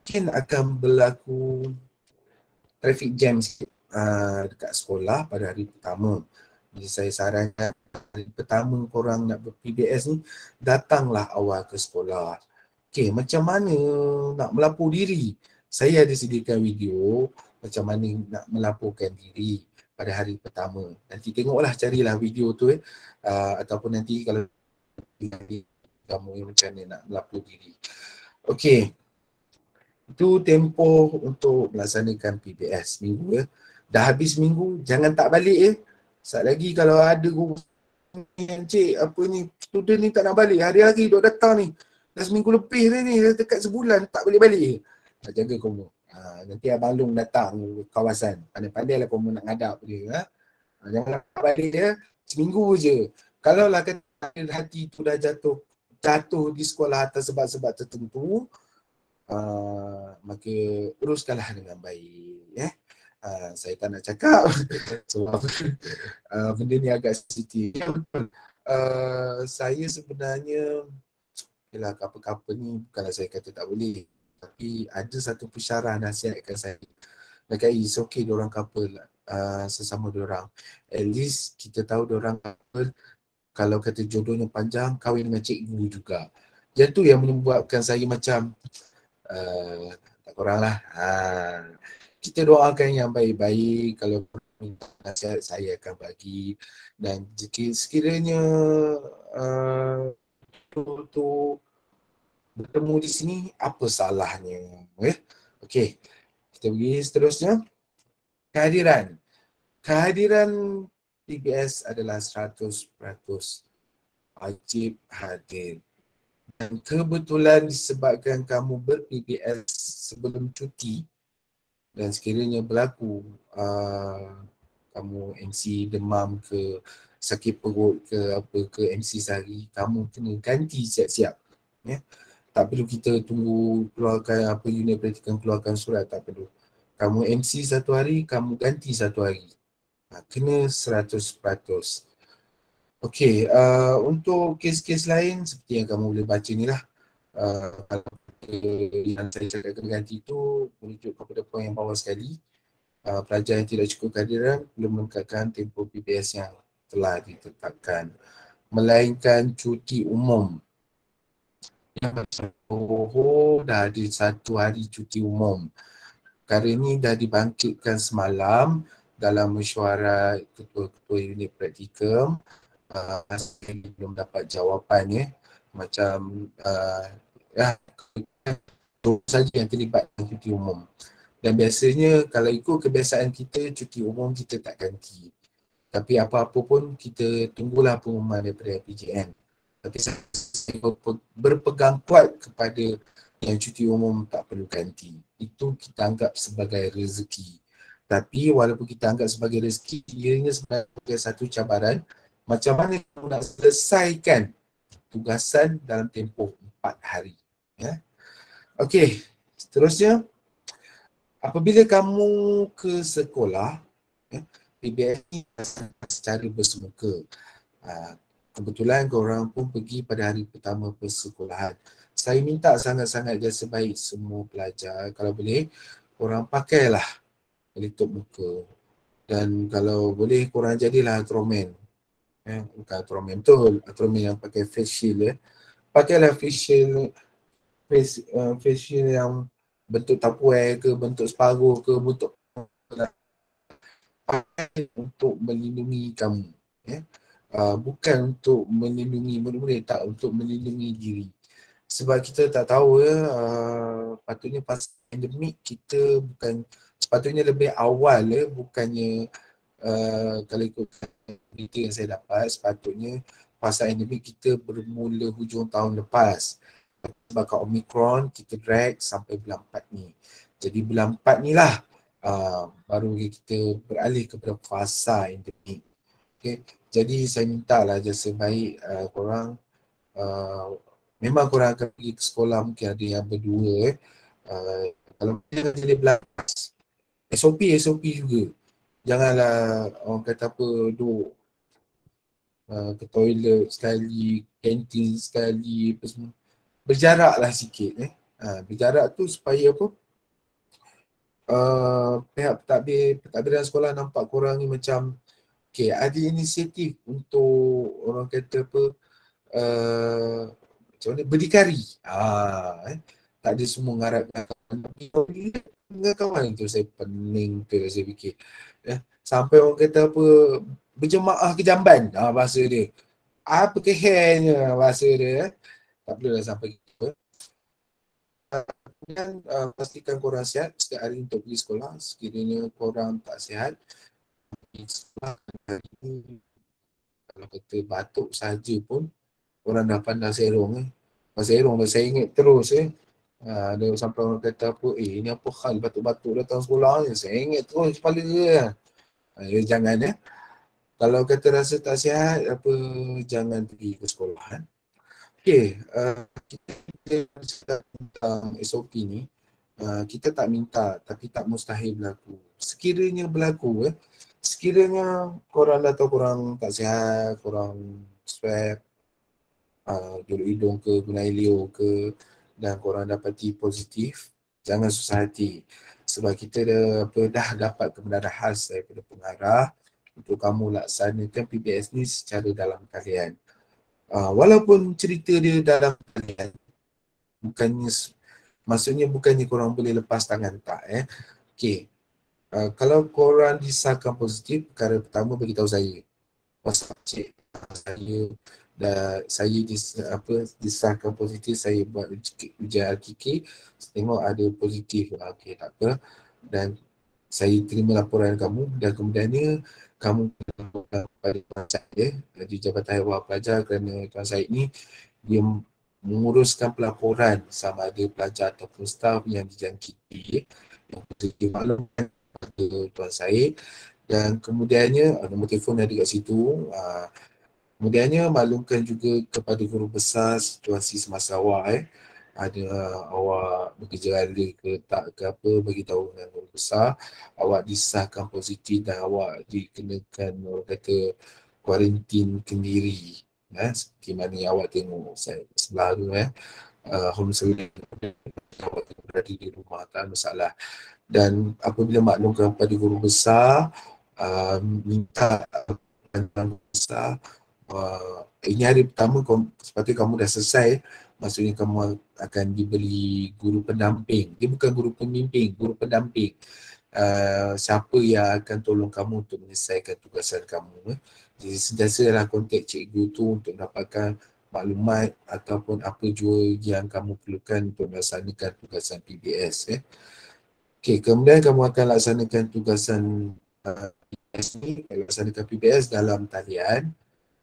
mungkin akan berlaku traffic jam sikit dekat sekolah pada hari pertama. Jadi saya sarankan hari pertama korang nak ber-PBS ni, datanglah awal ke sekolah. Okey, macam mana nak melapor diri? Saya ada sediakan video macam mana nak melaporkan diri pada hari pertama. Nanti tengoklah, carilah video tu ataupun nanti kalau kamu macam mana nak melapor diri. Okey, itu tempoh untuk melaksanakan PBS minggu Dah habis minggu, jangan tak balik Sat lagi kalau ada guru ni, encik apa ni, student ni tak nak balik, hari-hari duk datang ni. Dah seminggu lebih dah ni, dah dekat sebulan tak balik-balik. Jaga kamu. Nanti Abang Long datang kawasan. Pandai-pandai lah kamu nak ngadap dia. Jangan nak balik dia, seminggu je. Kalau lah kata hati tu dah jatuh di sekolah atas sebab-sebab tertentu, maka uruskanlah dengan baik. Saya tak nak cakap sebab benda ni agak sensitif. Saya sebenarnya yalah, apa-apa ni bukanlah saya kata tak boleh, tapi ada satu pensyarah nasihatkan saya, dekat it's okay diorang couple sesama diorang. At least kita tahu diorang couple, kalau kata jodohnya panjang, kahwin dengan cikgu juga. Yang tu yang menyebabkan saya macam tak korang lah. Kita doakan yang baik-baik. Kalau minta nasihat, saya akan bagi. Dan sekiranya tu bertemu di sini, apa salahnya? Okey, kita pergi seterusnya. Kehadiran. Kehadiran PBS adalah 100% wajib hadir. Dan kebetulan disebabkan kamu ber-PBS sebelum cuti, dan sekiranya berlaku kamu MC demam ke, sakit perut ke, apa ke, MC sehari, kamu kena ganti siap-siap. Tak perlu kita tunggu keluarkan apa unit praktikal keluarkan surat, tak perlu. Kamu MC satu hari, kamu ganti satu hari. Kena 100%. Okey, untuk kes-kes lain seperti yang kamu boleh baca ni lah. Yang saya cakap kena ganti tu merujuk kepada poin yang bawah sekali. Pelajar yang tidak cukup kehadiran belum melengkapkan tempoh PBS yang telah ditetapkan, melainkan cuti umum. Dah ada satu hari cuti umum. Perkara ini dah dibangkitkan semalam dalam mesyuarat ketua-ketua unit praktikum. Belum dapat jawapan macam itu saja yang terlibat dengan cuti umum. Dan biasanya kalau ikut kebiasaan kita, cuti umum kita tak ganti. Tapi apa-apa pun kita tunggulah pengumuman daripada PJN. Tapi saya berpegang kuat kepada yang cuti umum tak perlu ganti. Itu kita anggap sebagai rezeki. Tapi walaupun kita anggap sebagai rezeki, ianya sebagai satu cabaran. Macam mana kamu nak selesaikan tugasan dalam tempoh 4 hari. Okey, seterusnya. Apabila kamu ke sekolah, PBS ni secara bersemuka. Kebetulan korang pun pergi pada hari pertama persekolahan. Saya minta sangat-sangat dan sebaik semua pelajar, kalau boleh, korang pakailah pelitup muka. Dan kalau boleh, korang jadilah Ultraman. Bukan Ultraman betul, Ultraman yang pakai face shield. Pakailah face shield yang bentuk tapuai ke, bentuk separuh ke, bentuk untuk melindungi kamu. Bukan untuk melindungi murid-murid, tak, untuk melindungi diri. Sebab kita tak tahu patutnya pas pandemik kita bukan, sepatutnya lebih awal bukannya kalau ikut berita yang saya dapat, sepatutnya pasal endemik kita bermula hujung tahun lepas. Sebab kat Omicron kita drag sampai bulan 4 ni. Jadi bulan 4 ni lah baru kita beralih kepada fasa endemik. Okay. Jadi saya minta lah jasa baik korang, memang korang akan pergi ke sekolah, mungkin ada yang berdua kalau boleh belas. SOP juga. Janganlah orang kata apa, duduk ke toilet sekali, kantin sekali, apa semua. Berjaraklah sikit berjarak tu supaya apa? Pihak pentadbiran sekolah nampak korang ni macam ada inisiatif untuk orang kata apa, macam mana, berdikari. Tak ada semua mengharapkan dengan kawan tu, saya pening tu saya fikir. Sampai orang kata apa, berjemaah ke Jamban, bahasa dia. Apa kehernya bahasa dia. Tak perlulah sampai gitu. Dan pastikan korang sihat setiap hari untuk pergi sekolah. Sekiranya korang tak sihat, pergi sekolah kalau kata batuk saja pun orang dah pandang serong serong dah, saya ingat terus ada sampai orang kata apa, ni apa hal batuk-batuk datang sekolah ni, saya ingat terus kepala dia. Jangan kalau kata rasa tak sihat apa, jangan pergi ke sekolah. Okey, kita cakap tentang SOP ni, kita tak minta tapi tak mustahil berlaku. Sekiranya berlaku sekiranya korang dah tahu korang tak sihat, korang swab juluk hidung ke, guna leo ke, dan korang dapati positif, jangan susah hati. Sebab kita dah dapat kebenaran khas daripada pengarah untuk kamu laksanakan PBS ni secara dalam talian. Walaupun cerita dia dalam talian, bukannya maksudnya bukannya korang boleh lepas tangan, tak Okey. Kalau korang disahkan positif, perkara pertama beritahu saya. WhatsApp cik saya disahkan positif, saya buat ujian RKK, tengok ada positif. Okey, tak apa. Dan saya terima laporan kamu dan kemudiannya kamu pada Tuan Syed di Jabatan Haiwan Pelajar, kerana Tuan Syed ni dia menguruskan pelaporan sama ada pelajar ataupun staf yang dijangkiti yang perlu dimaklumkan kepada Tuan Syed. Dan kemudiannya nombor telefon ada kat situ. Kemudiannya maklumkan juga kepada guru besar situasi semasa awak ada awak bergejala ke tak ke apa, bagi tahu dengan guru besar awak disahkan positif dan awak dikenakan orang kata kuarantin kendiri. Seperti mana yang awak tengok saya sebelah tu homeschooling, awak berada di rumah, tak ada masalah. Dan apabila maklumkan kepada guru besar, minta guru besar, ini hari pertama sepatutnya kamu dah selesai, maksudnya kamu akan diberi guru pendamping. Dia bukan guru pembimbing, guru pendamping. Siapa yang akan tolong kamu untuk menyelesaikan tugasan kamu. Jadi sentiasalah kontak cikgu tu untuk dapatkan maklumat ataupun apa jua yang kamu perlukan untuk melaksanakan tugasan PBS. Okey, kemudian kamu akan laksanakan tugasan PBS ni, laksanakan PBS dalam talian.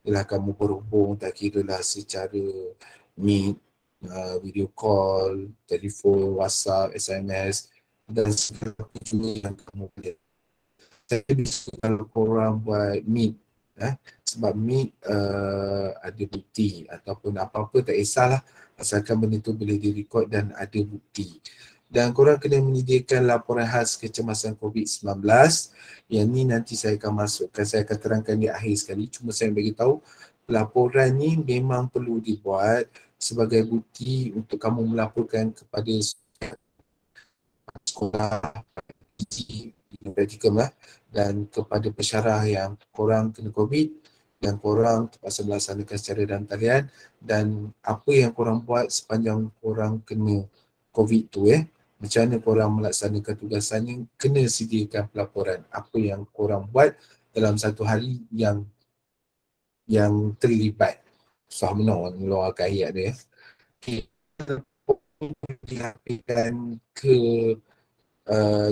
Ialah kamu berhubung, tak kira lah secara meet, video call, telefon, WhatsApp, SMS dan segala juga yang kamu boleh. Saya bisa kalau korang buat meet sebab meet ada bukti ataupun apa-apa tak kisahlah, asalkan benda tu boleh direkod dan ada bukti. Dan korang kena menyediakan laporan khas kecemasan COVID-19. Yang ni nanti saya akan masukkan, saya akan terangkan di akhir sekali. Cuma saya bagi tahu laporan ni memang perlu dibuat sebagai bukti untuk kamu melaporkan kepada sekolah, dan kepada pesyarah yang korang kena COVID dan korang terpaksa melaksanakan secara dalam talian, dan apa yang korang buat sepanjang korang kena COVID tu macam mana korang melaksanakan tugasannya, kena sediakan pelaporan apa yang korang buat dalam satu hari yang terlibat. Susah menang mengeluarkan ayat dia. Okay.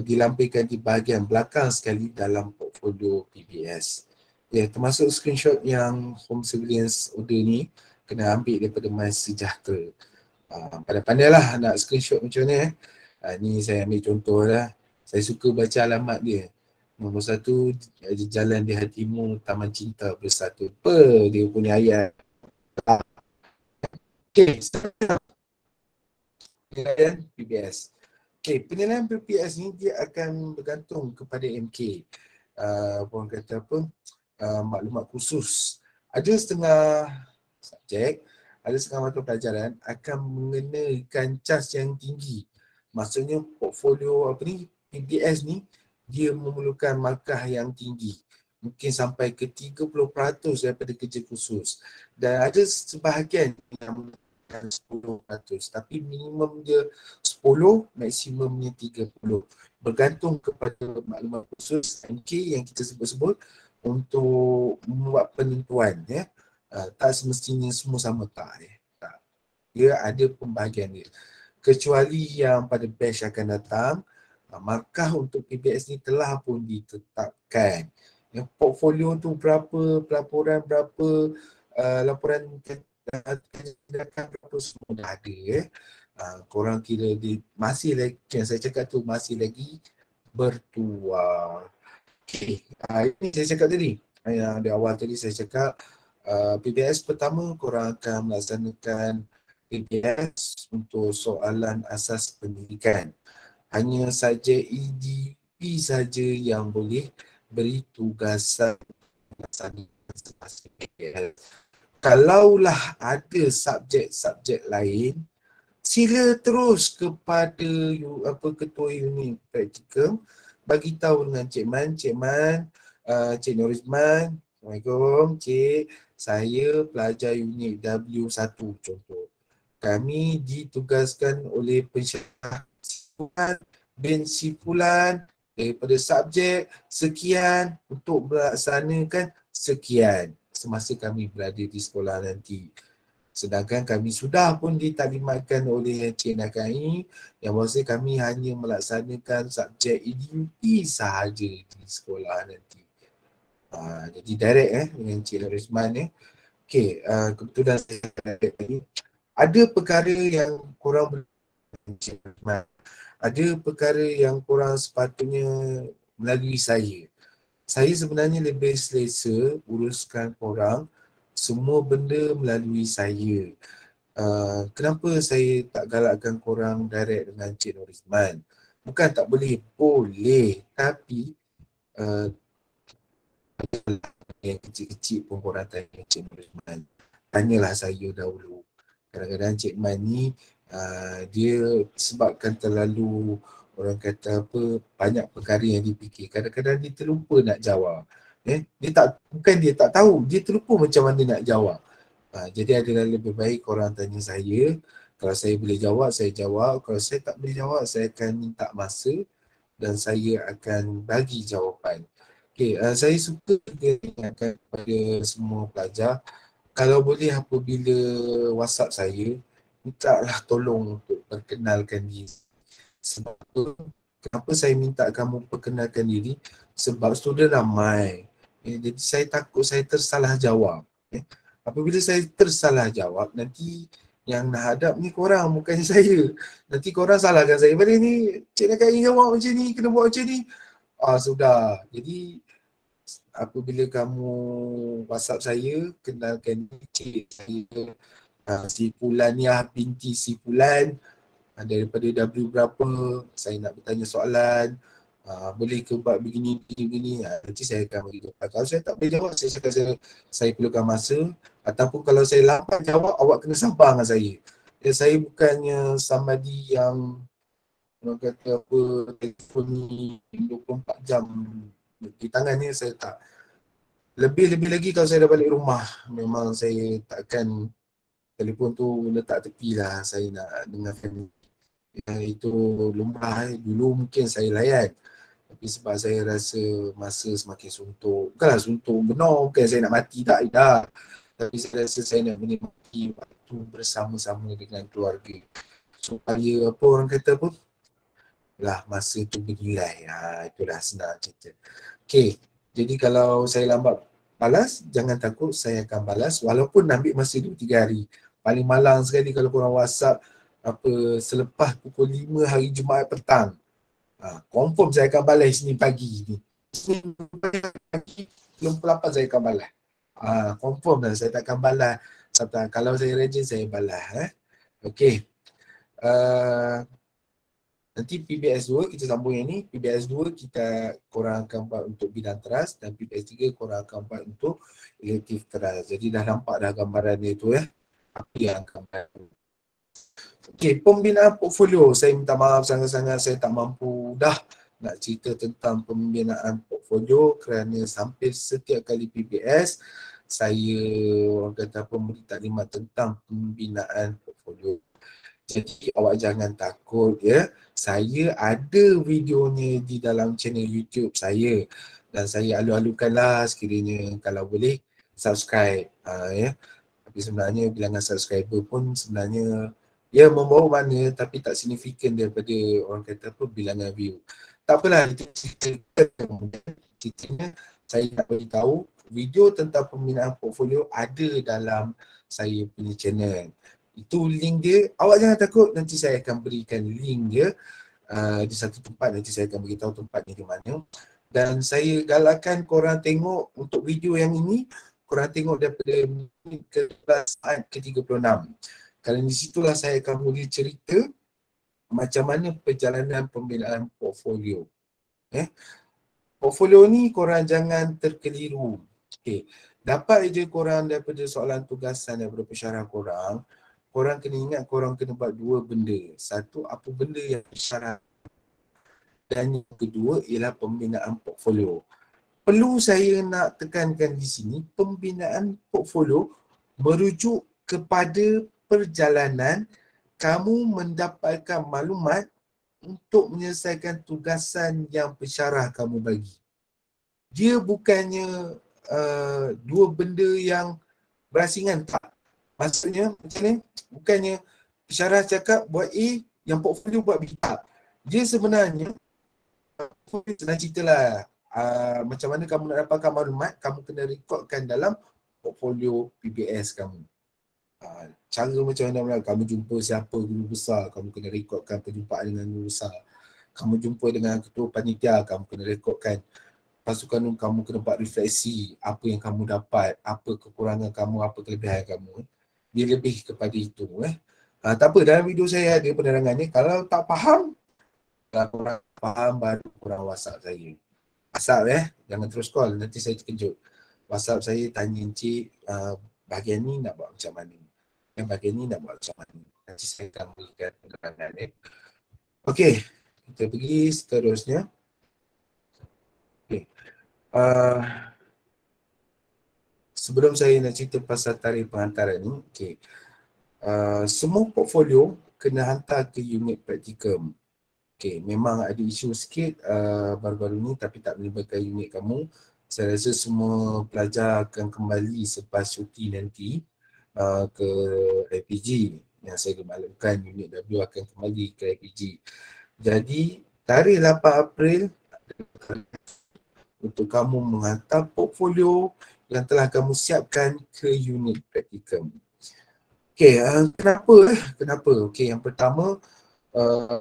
Dilampirkan di bahagian belakang sekali dalam portfolio PBS. Termasuk screenshot yang home surveillance order ni kena ambil daripada MySejahtera. Pandai-pandailah nak screenshot macam ni. Ni saya ambil contoh lah. Saya suka baca alamat dia. Nombor 1, Jalan di Hatimu, Taman Cinta Bersatu. Apa dia punya ayat. Okay, PBS. Okay, penilaian PPS ni dia akan bergantung kepada MK. Orang kata apa, maklumat khusus. Ada setengah subjek, ada setengah mata pelajaran akan mengenakan cas yang tinggi. Maksudnya portfolio apa ni, PPS ni, dia memerlukan markah yang tinggi. Mungkin sampai ke 30% daripada kerja khusus. Dan ada sebahagian yang 10%, tapi minimum dia 10, maksimumnya 30. Bergantung kepada maklumat khusus MK yang kita sebut-sebut untuk membuat penentuan, ya. Tak semestinya semua sama, tak. Tak. Dia ada pembahagian dia. Kecuali yang pada batch akan datang, markah untuk PBS ni telah pun ditetapkan. Yang portfolio tu berapa, pelaporan berapa, laporan tindakan berapa, semua dah ada, ya. Korang kira masih lagi, yang saya cakap tu masih lagi bertuah. Okay, ini saya cakap tadi. Yang di awal tadi saya cakap, PBS pertama korang akan melaksanakan PBS untuk soalan asas pendidikan. Hanya saja EDP saja yang boleh beri tugasan melaksanakan semasa PBS. Kalaulah ada subjek-subjek lain, sila terus kepada ketua unit praktikum, bagi tahu dengan Cik Man, Cik Norizman, Assalamualaikum Cik, saya pelajar unit W1 contoh. Kami ditugaskan oleh pensyarah bin simpulan daripada subjek sekian untuk melaksanakan sekian semasa kami berada di sekolah nanti. Sedangkan kami sudah pun ditaklimatkan oleh Encik Nakai yang bahawasanya kami hanya melaksanakan subjek EDUP sahaja di sekolah nanti. Jadi direct dengan Encik Norizman. Okey, kebetulan saya tadi ada perkara yang korang boleh, Encik Norizman, ada perkara yang korang sepatutnya melalui saya. Saya sebenarnya lebih selesa uruskan korang semua benda melalui saya. Kenapa saya tak galakkan korang direct dengan Encik Norizman? Bukan tak boleh, boleh. Tapi yang kecil-kecil pun korang tanya Encik Norizman. Tanyalah saya dahulu. Kadang-kadang Encik Man ni dia sebabkan terlalu, orang kata apa, banyak perkara yang dipikir. Kadang-kadang dia terlupa nak jawab. Bukan dia tak tahu, dia terlupa macam mana nak jawab. Jadi adalah lebih baik korang tanya saya. Kalau saya boleh jawab, saya jawab. Kalau saya tak boleh jawab, saya akan minta masa dan saya akan bagi jawapan. Okay, saya suka juga ingatkan kepada semua pelajar, kalau boleh apabila WhatsApp saya, mintalah tolong untuk perkenalkan diri. Sebab kenapa saya minta kamu perkenalkan diri? Sebab student ramai. Jadi saya takut saya tersalah jawab. Apabila saya tersalah jawab, nanti yang nak hadap ni korang, bukan saya. Nanti korang salahkan saya. Balik ni, Cik Nakai jawab macam ni, kena buat macam ni. Sudah. Jadi, apabila kamu WhatsApp saya, kenalkan ni, Cik saya si Fulaniah binti si Fulan, daripada W berapa, saya nak bertanya soalan, boleh ke buat begini, nanti saya akan bagi jawapan. Kalau saya tak boleh jawab, saya cakap saya perlukan masa, ataupun kalau saya lambat jawab, awak kena sabar dengan saya. Saya bukannya somebody yang orang kata apa, telefon ni 24 jam di tangan ni, saya tak. Lebih-lebih lagi kalau saya dah balik rumah, memang saya takkan telefon tu letak tepi lah, saya nak dengar family. Itu lumrah. Dulu mungkin saya layan, tapi sebab saya rasa masa semakin suntuk, bukanlah suntuk benar, bukan saya nak mati, tak, tapi saya rasa saya nak menikmati waktu bersama-sama dengan keluarga, supaya apa orang kata apa lah, masa tu bernilai. Itulah senang cerita. Okay, jadi kalau saya lambat balas, jangan takut, saya akan balas walaupun ambil masa 2-3 hari. Paling malang sekali kalau korang WhatsApp selepas pukul 5 hari Jumaat petang. Confirm saya akan balas Isnin pagi ni. Isnin pagi, belum 8 saya akan balas. Confirm lah, saya tak akan balas. Kalau saya rajin, saya balas. Okay. Nanti PBS 2 kita sambung yang ni. PBS 2 kita korang akan buat untuk bidang teras dan PBS 3 korang akan buat untuk elektif teras. Jadi dah nampak dah gambaran dia tu ya. Apa yang akan buat. Okey, pembinaan portfolio. Saya minta maaf sangat-sangat saya tak mampu dah nak cerita tentang pembinaan portfolio kerana hampir setiap kali PBS saya orang kata apa memberi taklimat tentang pembinaan portfolio. Jadi awak jangan takut ya. Saya ada videonya di dalam channel YouTube saya dan saya alu-alukanlah sekiranya kalau boleh subscribe ya. Tapi sebenarnya bilangan subscriber pun sebenarnya ya membawa mana tapi tak signifikan daripada orang kata apa bilangan view. Tak apalah, itu ceritanya saya nak beritahu video tentang pembinaan portfolio ada dalam saya punya channel. Itu link dia. Awak jangan takut, nanti saya akan berikan link dia di satu tempat. Nanti saya akan beritahu tempatnya di mana. Dan saya galakkan korang tengok untuk video yang ini, korang tengok daripada minit ke-11 saat ke-36. Kerana di situlah saya akan mula cerita macam mana perjalanan pembinaan portfolio. Portfolio ni korang jangan terkeliru. Okay. Dapat je korang daripada soalan tugasan daripada pesyarah korang, korang kena ingat korang kena buat dua benda. Satu, apa benda yang syarat. Dan yang kedua ialah pembinaan portfolio. Perlu saya nak tekankan di sini, pembinaan portfolio merujuk kepada perjalanan kamu mendapatkan maklumat untuk menyelesaikan tugasan yang pesyarah kamu bagi. Dia bukannya dua benda yang berasingan, tak. Maksudnya macam ni, bukannya pesyarah cakap buat A, yang portfolio buat B, tak. Dia sebenarnya, senang ceritalah, macam mana kamu nak dapatkan maklumat, kamu kena rekodkan dalam portfolio PBS kamu. Cara macam mana kamu jumpa siapa guru besar, kamu kena rekodkan perjumpaan dengan guru besar. Kamu jumpa dengan ketua panitia, kamu kena rekodkan. Pasukan kamu kena buat refleksi, apa yang kamu dapat, apa kekurangan kamu, apa kelebihan kamu. Dia lebih kepada itu. Tak apa, dalam video saya ada penerangannya. Kalau tak faham, kalau korang faham baru korang WhatsApp saya. WhatsApp jangan terus call, nanti saya terkejut. WhatsApp saya tanya encik, bahagian ni nak buat macam mana, yang bahagian ni nak buat macam mana. Nanti saya akan berikan penerangan. Okey, kita pergi seterusnya. Okay. Sebelum saya nak cerita pasal tarikh penghantaran ni, okay. Semua portfolio kena hantar ke unit praktikum. Okay, memang ada isu sikit baru-baru ni tapi tak melibatkan unit kamu. Saya rasa semua pelajar akan kembali selepas cuti nanti ke IPG. Yang saya maklumkan unit W akan kembali ke IPG. Jadi tarikh 8 April untuk kamu menghantar portfolio yang telah kamu siapkan ke unit praktikum. Okey, kenapa? Okey, yang pertama,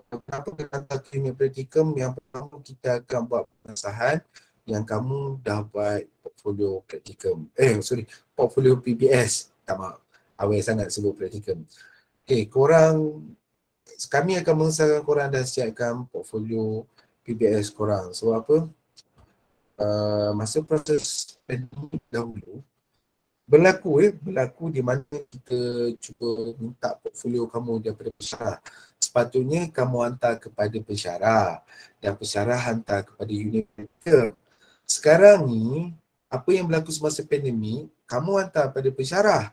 kenapa kena hantar ke unit praktikum? Yang pertama, kita akan buat pengesahan yang kamu dah buat portfolio praktikum. Portfolio PBS. Tak maaf, awal sangat sebut praktikum. Okey, kami akan mengesahkan korang dah siapkan portfolio PBS korang. So apa? Masa proses pandemik dahulu berlaku di mana kita cuba minta portfolio kamu daripada pesyarah. Sepatutnya kamu hantar kepada pesyarah dan pesyarah hantar kepada unit praktikum. Sekarang ni, apa yang berlaku semasa pandemik, kamu hantar pada pesyarah.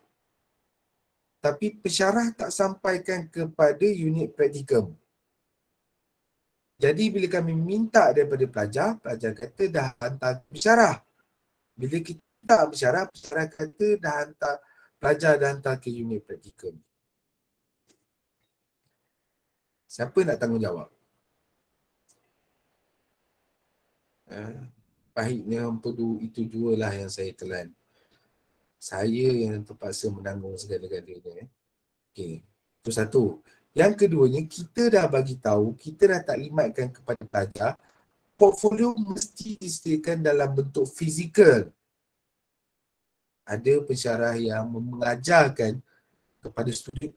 Tapi pesyarah tak sampaikan kepada unit praktikum. Jadi bila kami minta daripada pelajar, pelajar kata dah hantar pesyarah. Bila kita pesyarah kata dah hantar, pelajar dah hantar ke unit praktikum. Siapa nak tanggungjawab? Pahitnya itu jualah yang saya telan. Saya yang terpaksa menanggung segala-galanya. Okey, itu satu. Yang keduanya, kita dah bagi tahu, kita dah taklimatkan kepada pelajar, portfolio mesti disediakan dalam bentuk fizikal. Ada pesyarah yang mengajarkan kepada student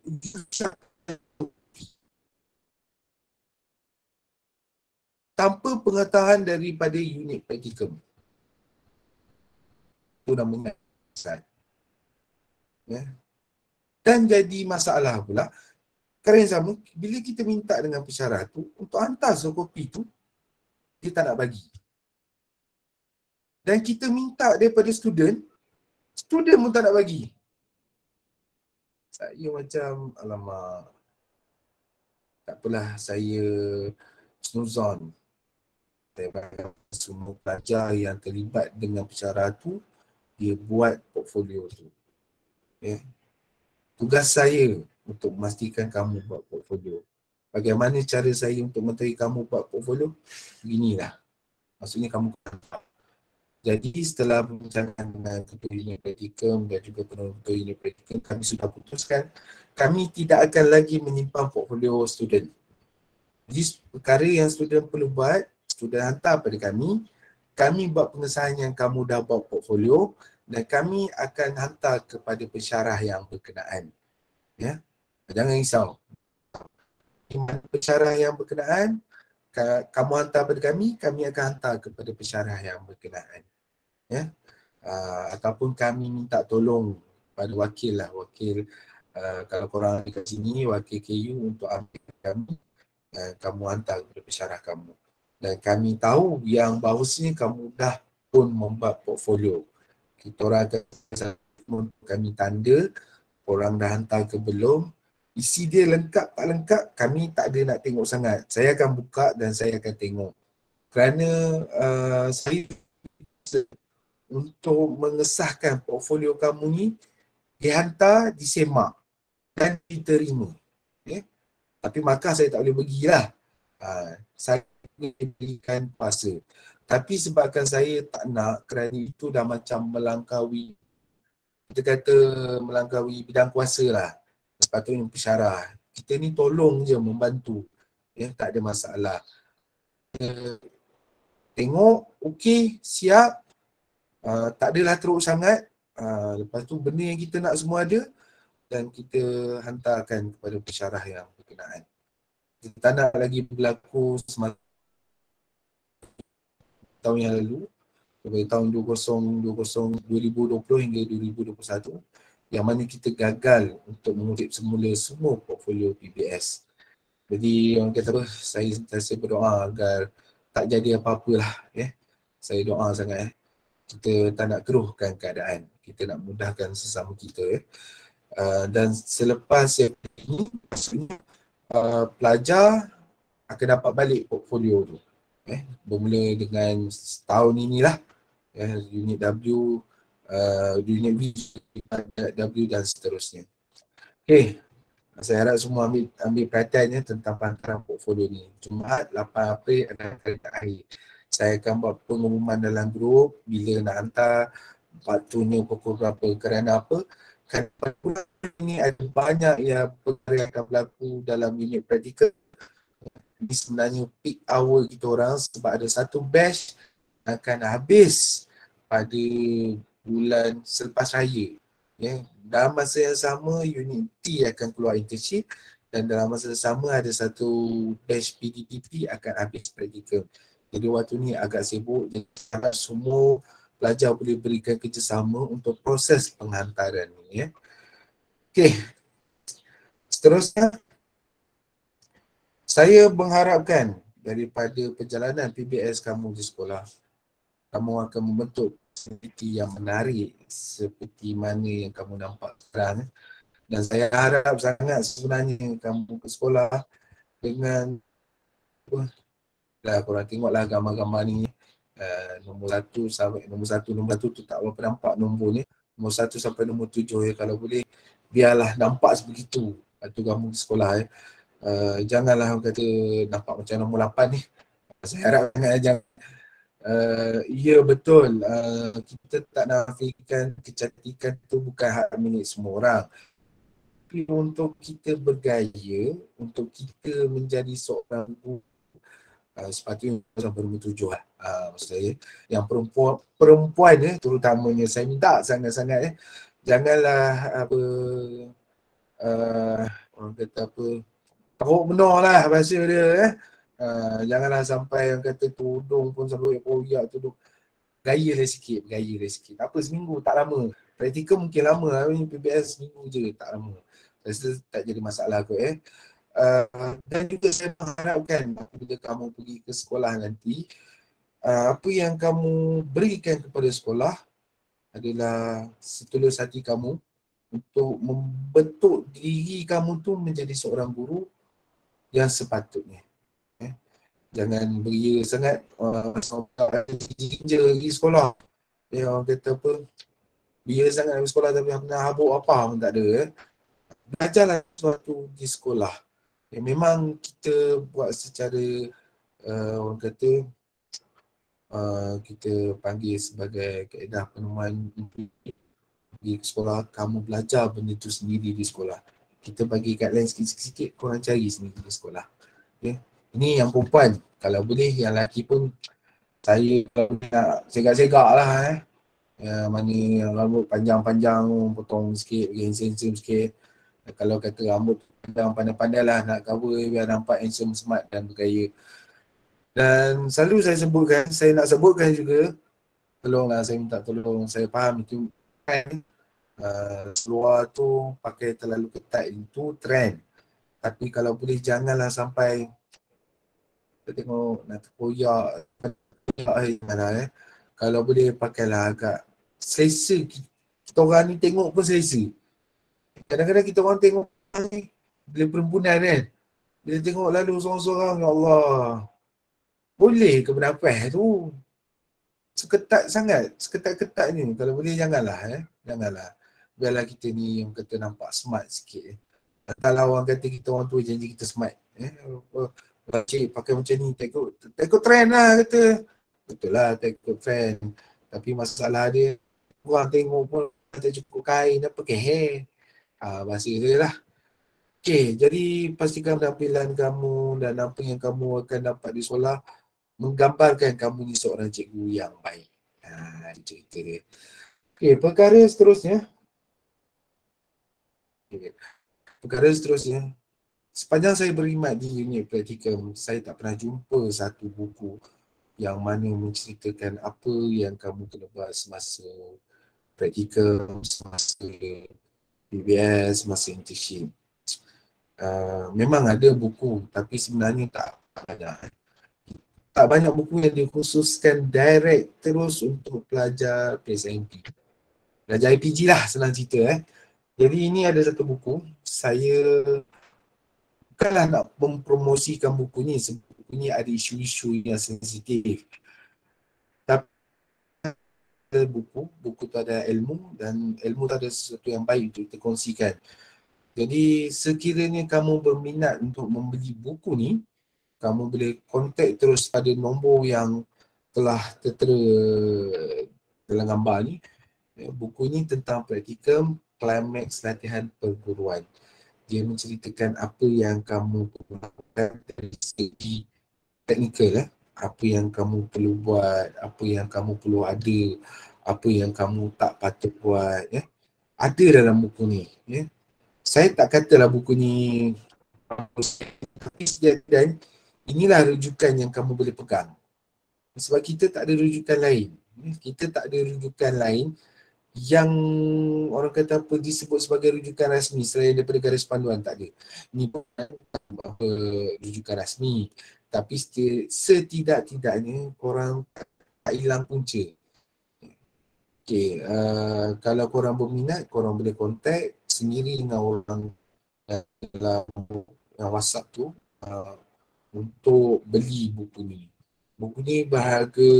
tanpa pengetahuan daripada unit praktikum. Itu namanya asal. Ya. Dan jadi masalah pula, kerana yang sama, bila kita minta dengan pensyarah tu, untuk hantar softkopi tu, dia tak nak bagi. Dan kita minta daripada student pun tak nak bagi. Saya macam, alamak, tak apalah, saya snuzon. Semua pelajar yang terlibat dengan pensyarah tu, dia buat portfolio tu. Okay. Tugas saya untuk memastikan kamu buat portfolio. Bagaimana cara saya untuk mengetahui kamu buat portfolio? Beginilah. Maksudnya kamu. Jadi setelah perbincangan dengan ketua unit praktikum dan juga penonton unit praktikum, kami sudah putuskan kami tidak akan lagi menyimpan portfolio student. Jadi perkara yang student perlu buat, student hantar pada kami buat pengesahan yang kamu dah buat portfolio dan kami akan hantar kepada pensyarah yang berkenaan. Ya, jangan risau. Pensyarah yang berkenaan, kamu hantar pada kami akan hantar kepada pensyarah yang berkenaan. Ya, ataupun kami minta tolong pada wakil lah, kalau korang dekat sini, wakil KU untuk ambil kami, kamu hantar kepada pensyarah kamu. Dan kami tahu yang bahawasanya kamu dah pun membuat portfolio. Kita orang akan kami tanda, korang dah hantar ke belum, isi dia lengkap tak lengkap, kami tak ada nak tengok sangat. Saya akan buka dan saya akan tengok. Kerana saya untuk mengesahkan portfolio kamu ni, dihantar, disemak dan diterima. Okay? Tapi maka saya tak boleh bagilah. Saya berikan kuasa. Tapi sebabkan saya tak nak, kerana itu dah macam melangkaui, kita kata melangkaui bidang kuasa lah. Sepatutnya pensyarah. Kita ni tolong je, membantu. Ya, tak ada masalah. Tengok, okey, siap. Tak adalah teruk sangat. Lepas tu benda yang kita nak semua ada dan kita hantarkan kepada pensyarah yang berkenaan. Kita tak nak lagi berlaku semasa tahun yang lalu, dari tahun 2020 hingga 2021, yang mana kita gagal untuk mengutip semula semua portfolio PBS. Jadi orang kata apa, saya berdoa agar tak jadi apa-apalah. Saya doa sangat. Kita tak nak keruhkan keadaan, kita nak mudahkan sesama kita. Dan selepas ini, maksudnya pelajar akan dapat balik portfolio tu. Bermula dengan tahun inilah, unit W, unit V, W dan seterusnya. Okay, saya harap semua ambil perhatiannya tentang penghantaran portfolio ni. Jumaat 8 April adalah hari terakhir. Saya akan buat pengumuman dalam grup bila nak hantar, waktunya pukul berapa, kerana apa? Kerana bulan ini ada banyak yang perkara yang akan berlaku dalam unit praktikal. Ini sebenarnya peak hour kita orang sebab ada satu batch akan habis pada bulan selepas raya. Dalam masa yang sama, unit T akan keluar internship dan dalam masa yang sama ada satu batch PDPP akan habis praktikal. Jadi waktu ni agak sibuk, jadi harap semua pelajar boleh berikan kerjasama untuk proses penghantaran ni. Okey, seterusnya saya mengharapkan daripada perjalanan PBS kamu di sekolah, kamu akan membentuk aktiviti yang menarik seperti mana yang kamu nampak sekarang. Dan saya harap sangat sebenarnya kamu ke sekolah dengan korang tengoklah gambar-gambar ni, nombor satu tu tak berapa nampak nombornya, nombor 1 sampai nombor 7 kalau boleh biarlah nampak sebegitu tu kamu di sekolah. Janganlah orang kata nampak macam nombor 8 ni. Saya harap jangan. Ya betul, kita tak nafikan kecantikan tu bukan hak milik semua orang. Tapi untuk kita bergaya, untuk kita menjadi seorang guru, sepatutnya sampai nombor 7 lah. Maksud saya, yang perempuan terutamanya, saya minta sangat-sangat janganlah apa, orang kata apa, teruk benar lah bahasa dia Janganlah sampai yang kata tudung pun sampai koyak tudung. Gaya lah sikit, gaya lah sikit. Apa seminggu, tak lama. Praktikal mungkin lama lah, ni PBS seminggu je, tak lama. Saya rasa tak jadi masalah kot dan juga saya mengharapkan bila kamu pergi ke sekolah nanti, apa yang kamu berikan kepada sekolah adalah setulus hati kamu untuk membentuk diri kamu tu menjadi seorang guru yang sepatutnya. Jangan beria sangat je pergi sekolah. Orang kata apa, beria sangat pergi sekolah tapi nak habuk apa pun tak ada. Belajarlah sesuatu di sekolah. Memang kita buat secara orang kata kita panggil sebagai kaedah penemuan di sekolah, kamu belajar benda tu sendiri di sekolah. Kita bagi guideline sikit-sikit, korang cari sendiri di sekolah. Okay. Ini yang perempuan. Kalau boleh, yang lelaki pun saya nak segak-segak lah mana yang rambut panjang-panjang, potong sikit, bagi handsome sikit. Kalau kata rambut panjang pandai-pandai lah nak cover biar nampak handsome, smart dan bergaya. Dan selalu saya nak sebutkan juga, tolonglah saya minta tolong, saya faham itu luar tu pakai terlalu ketat itu trend. Tapi kalau boleh janganlah sampai kita tengok nak terkoyak Kalau boleh pakailah agak selesa. Kita orang ni tengok pun selesa. Kadang-kadang kita orang tengok ni bila perempuan kan, bila tengok lalu seorang-seorang, ya Allah, boleh ke bernafas tu seketat sangat, seketat-ketat ni. Kalau boleh janganlah janganlah. Biarlah kita ni yang kata nampak smart sikit. Kalau orang kata kita orang tua janji kita smart, cik pakai macam ni, tak ikut trend lah kata. Betul lah, tak ikut trend. Tapi masalah dia, orang tengok pun tak cukup kain, apa pakai hair. Bahasa dia lah. Okay, jadi pastikan penampilan kamu dan apa yang kamu akan dapat di sekolah menggambarkan kamu ni seorang cikgu yang baik. Cerita dia. Okay, perkara seterusnya. Perkara seterusnya. Sepanjang saya berkhidmat di unit praktikal, saya tak pernah jumpa satu buku yang mana menceritakan apa yang kamu kena buat semasa praktikal, semasa PBS, semasa internship. Memang ada buku, tapi sebenarnya tak banyak. Tak banyak buku yang dikhususkan direct terus untuk pelajar PSMP. Pelajar IPG lah senang cerita. Jadi ini ada satu buku, saya bukanlah nak mempromosikan buku ni sebab buku ni ada isu-isu yang sensitif. Tapi buku tu ada ilmu dan ilmu tu ada sesuatu yang baik untuk kita kongsikan. Jadi sekiranya kamu berminat untuk membeli buku ni, kamu boleh kontak terus pada nombor yang telah tertera dalam gambar ni. Buku ni tentang praktikum Climax Latihan Perguruan. Dia menceritakan apa yang kamu perlu lakukan dari segi teknikal, apa yang kamu perlu buat, apa yang kamu perlu ada, apa yang kamu tak patut buat. Ada dalam buku ni. Saya tak katalah buku ni dan inilah rujukan yang kamu boleh pegang. Sebab kita tak ada rujukan lain. Kita tak ada rujukan lain yang orang kata apa disebut sebagai rujukan rasmi selain daripada garis panduan, tak ada. Ini bukan apa rujukan rasmi. Tapi setidak-tidaknya korang tak hilang punca. Okay, kalau korang berminat, korang boleh kontak sendiri dengan orang dalam WhatsApp tu untuk beli buku ni. Buku ni berharga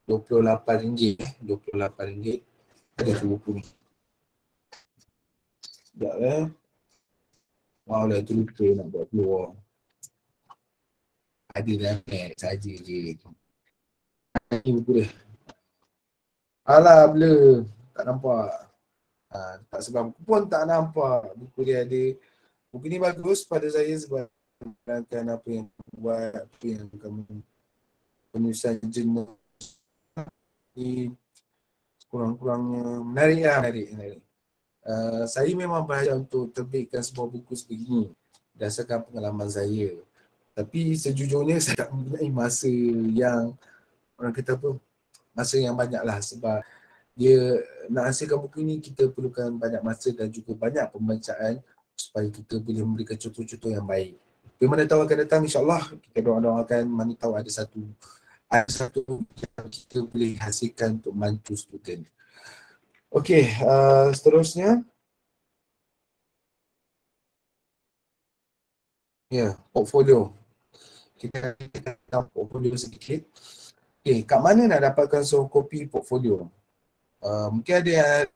RM28. RM28 ada tu buku ni. Sekejap Wow lah, tu lupa nak buat keluar. Ada dalam net saja je. Ni buku dia. Alah, blur. Tak nampak. Tak sebab buku pun tak nampak. Buku dia ada. Buku ni bagus pada saya sebab menerangkan apa yang buat, apa yang kamu penulisan jurnal ni kurang-kurangnya menarik lah, menarik. Saya memang belajar untuk terbitkan sebuah buku sebegini berdasarkan pengalaman saya. Tapi sejujurnya saya tak mempunyai masa yang, orang kata apa, masa yang banyak lah, sebab dia nak hasilkan buku ni kita perlukan banyak masa dan juga banyak pembacaan supaya kita boleh memberikan contoh-contoh yang baik. Tapi mana tahu akan datang, insyaAllah kita doakan mana tahu ada satu yang kita boleh hasilkan untuk bantu student. Okey, seterusnya. Ya, portfolio. Kita tentang portfolio sedikit. Okey, kat mana nak dapatkan soft copy portfolio? Mungkin ada yang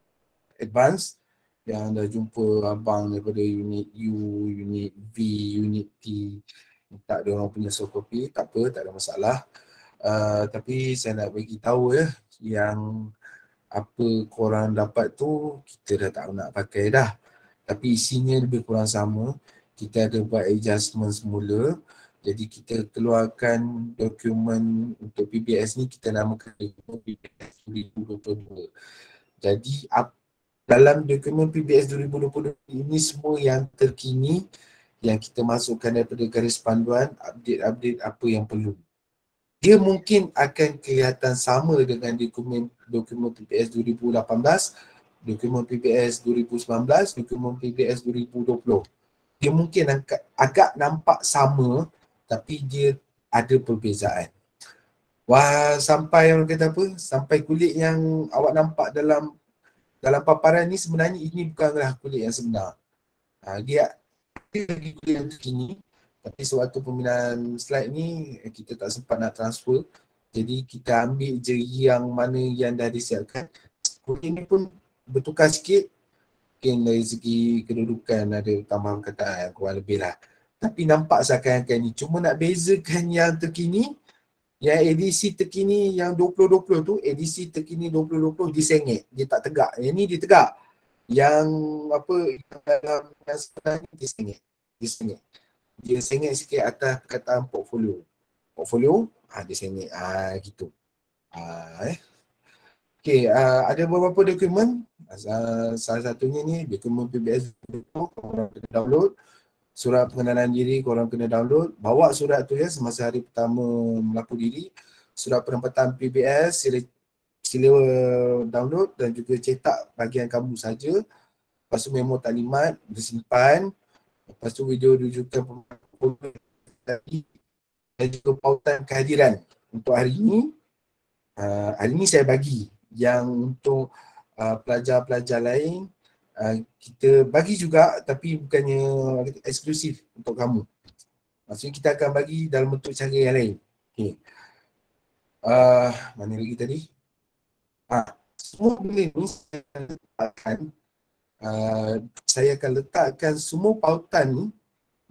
advance, yang dah jumpa abang daripada unit U, unit V, unit T, tak ada orang punya soft copy, tak apa, tak ada masalah. Tapi saya nak bagi tahu ya, yang apa korang dapat tu kita dah tak nak pakai dah. Tapi isinya lebih kurang sama. Kita ada buat adjustment semula. Jadi kita keluarkan dokumen untuk PBS ni, kita namakan dokumen PBS 2022. Jadi dalam dokumen PBS 2022 ini semua yang terkini yang kita masukkan daripada garis panduan, update-update apa yang perlu. Dia mungkin akan kelihatan sama dengan dokumen PBS 2018, dokumen PBS 2019, dokumen PBS 2020. Dia mungkin agak nampak sama, tapi dia ada perbezaan. Wah, sampai orang kata apa? Sampai kulit yang awak nampak dalam paparan ni sebenarnya ini bukanlah kulit yang sebenar. Dia lagi kulit yang terkini, tapi sewaktu pembinaan slide ni kita tak sempat nak transfer. Jadi kita ambil je yang mana yang dah disiapkan. Kulit ni pun bertukar sikit. Mungkin dari segi kedudukan ada tambahan perkataan kurang lebih lah. Tapi nampak seakan-akan ni cuma nak bezakan yang terkini, yang edisi terkini yang 2020 tu, edisi terkini 2020 dia sengit, dia tak tegak. Yang ni dia tegak. Yang apa, dalam yang sebenarnya dia sengit. Dia sengit sikit atas perkataan portfolio. Dia sengit. Gitu. Okay, ada beberapa dokumen. Salah satunya ni, dokumen PBS korang kena download. Surat pengenalan diri korang kena download. Bawa surat tu ya semasa hari pertama melaku diri. Surat penempatan PBS sila download dan juga cetak bahagian kamu saja. Lepas tu memo taklimat disimpan. Lepas tu video rujukan dan juga pautan kehadiran. Untuk hari ini saya bagi yang untuk pelajar-pelajar lain kita bagi juga, tapi bukannya eksklusif untuk kamu. Maksudnya kita akan bagi dalam bentuk cara yang lain. Okay. Mana lagi tadi? Semua benda ni saya akan letakkan semua pautan ni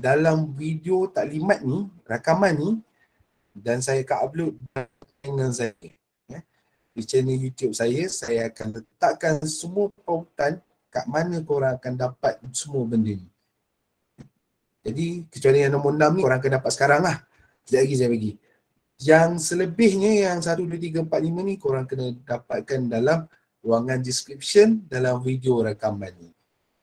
dalam video taklimat ni, rakaman ni, dan saya akan upload dengan saya. Di channel YouTube saya akan letakkan semua pautan kat mana korang akan dapat semua benda ni. Jadi kecuali yang nombor 6 ni korang akan dapat sekarang lah. Sekejap lagi saya bagi. Yang selebihnya yang 1, 2, 3, 4, 5 ni korang kena dapatkan dalam ruangan description dalam video rakaman ni.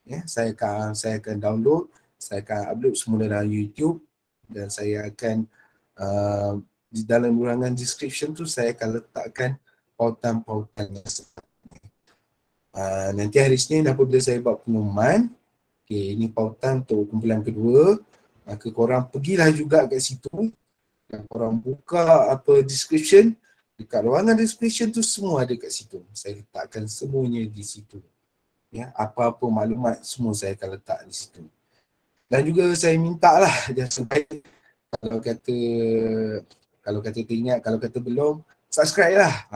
Ya, saya akan download, saya akan upload semula dalam YouTube dan saya akan di dalam ruangan description tu saya akan letakkan pautan-pautan yang sepatutnya. Nanti hari Isnin apabila saya buat pengumuman, ini pautan untuk kumpulan kedua, maka korang pergilah juga kat situ dan korang buka description. Dekat ruangan description tu semua ada kat situ. Saya letakkan semuanya di situ. Ya, apa-apa maklumat semua saya akan letak di situ. Dan juga saya minta lah jangan sampai kalau kata teringat, kalau kata belum, subscribe lah.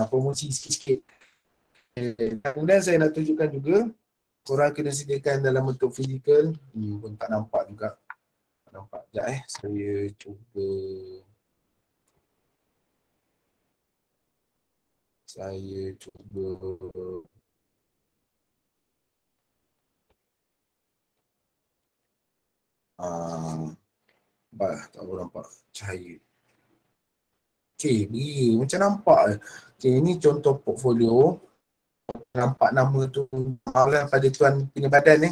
Promosi sikit-sikit. Kemudian saya nak tunjukkan juga, korang kena sediakan dalam bentuk fizikal. Pun tak nampak juga. Tak nampak. Sekejap saya cuba. Tak boleh nampak cahaya. Okay, macam nampak. Okay, ini contoh portfolio. Nampak nama tu malah pada tuan punya badan ni.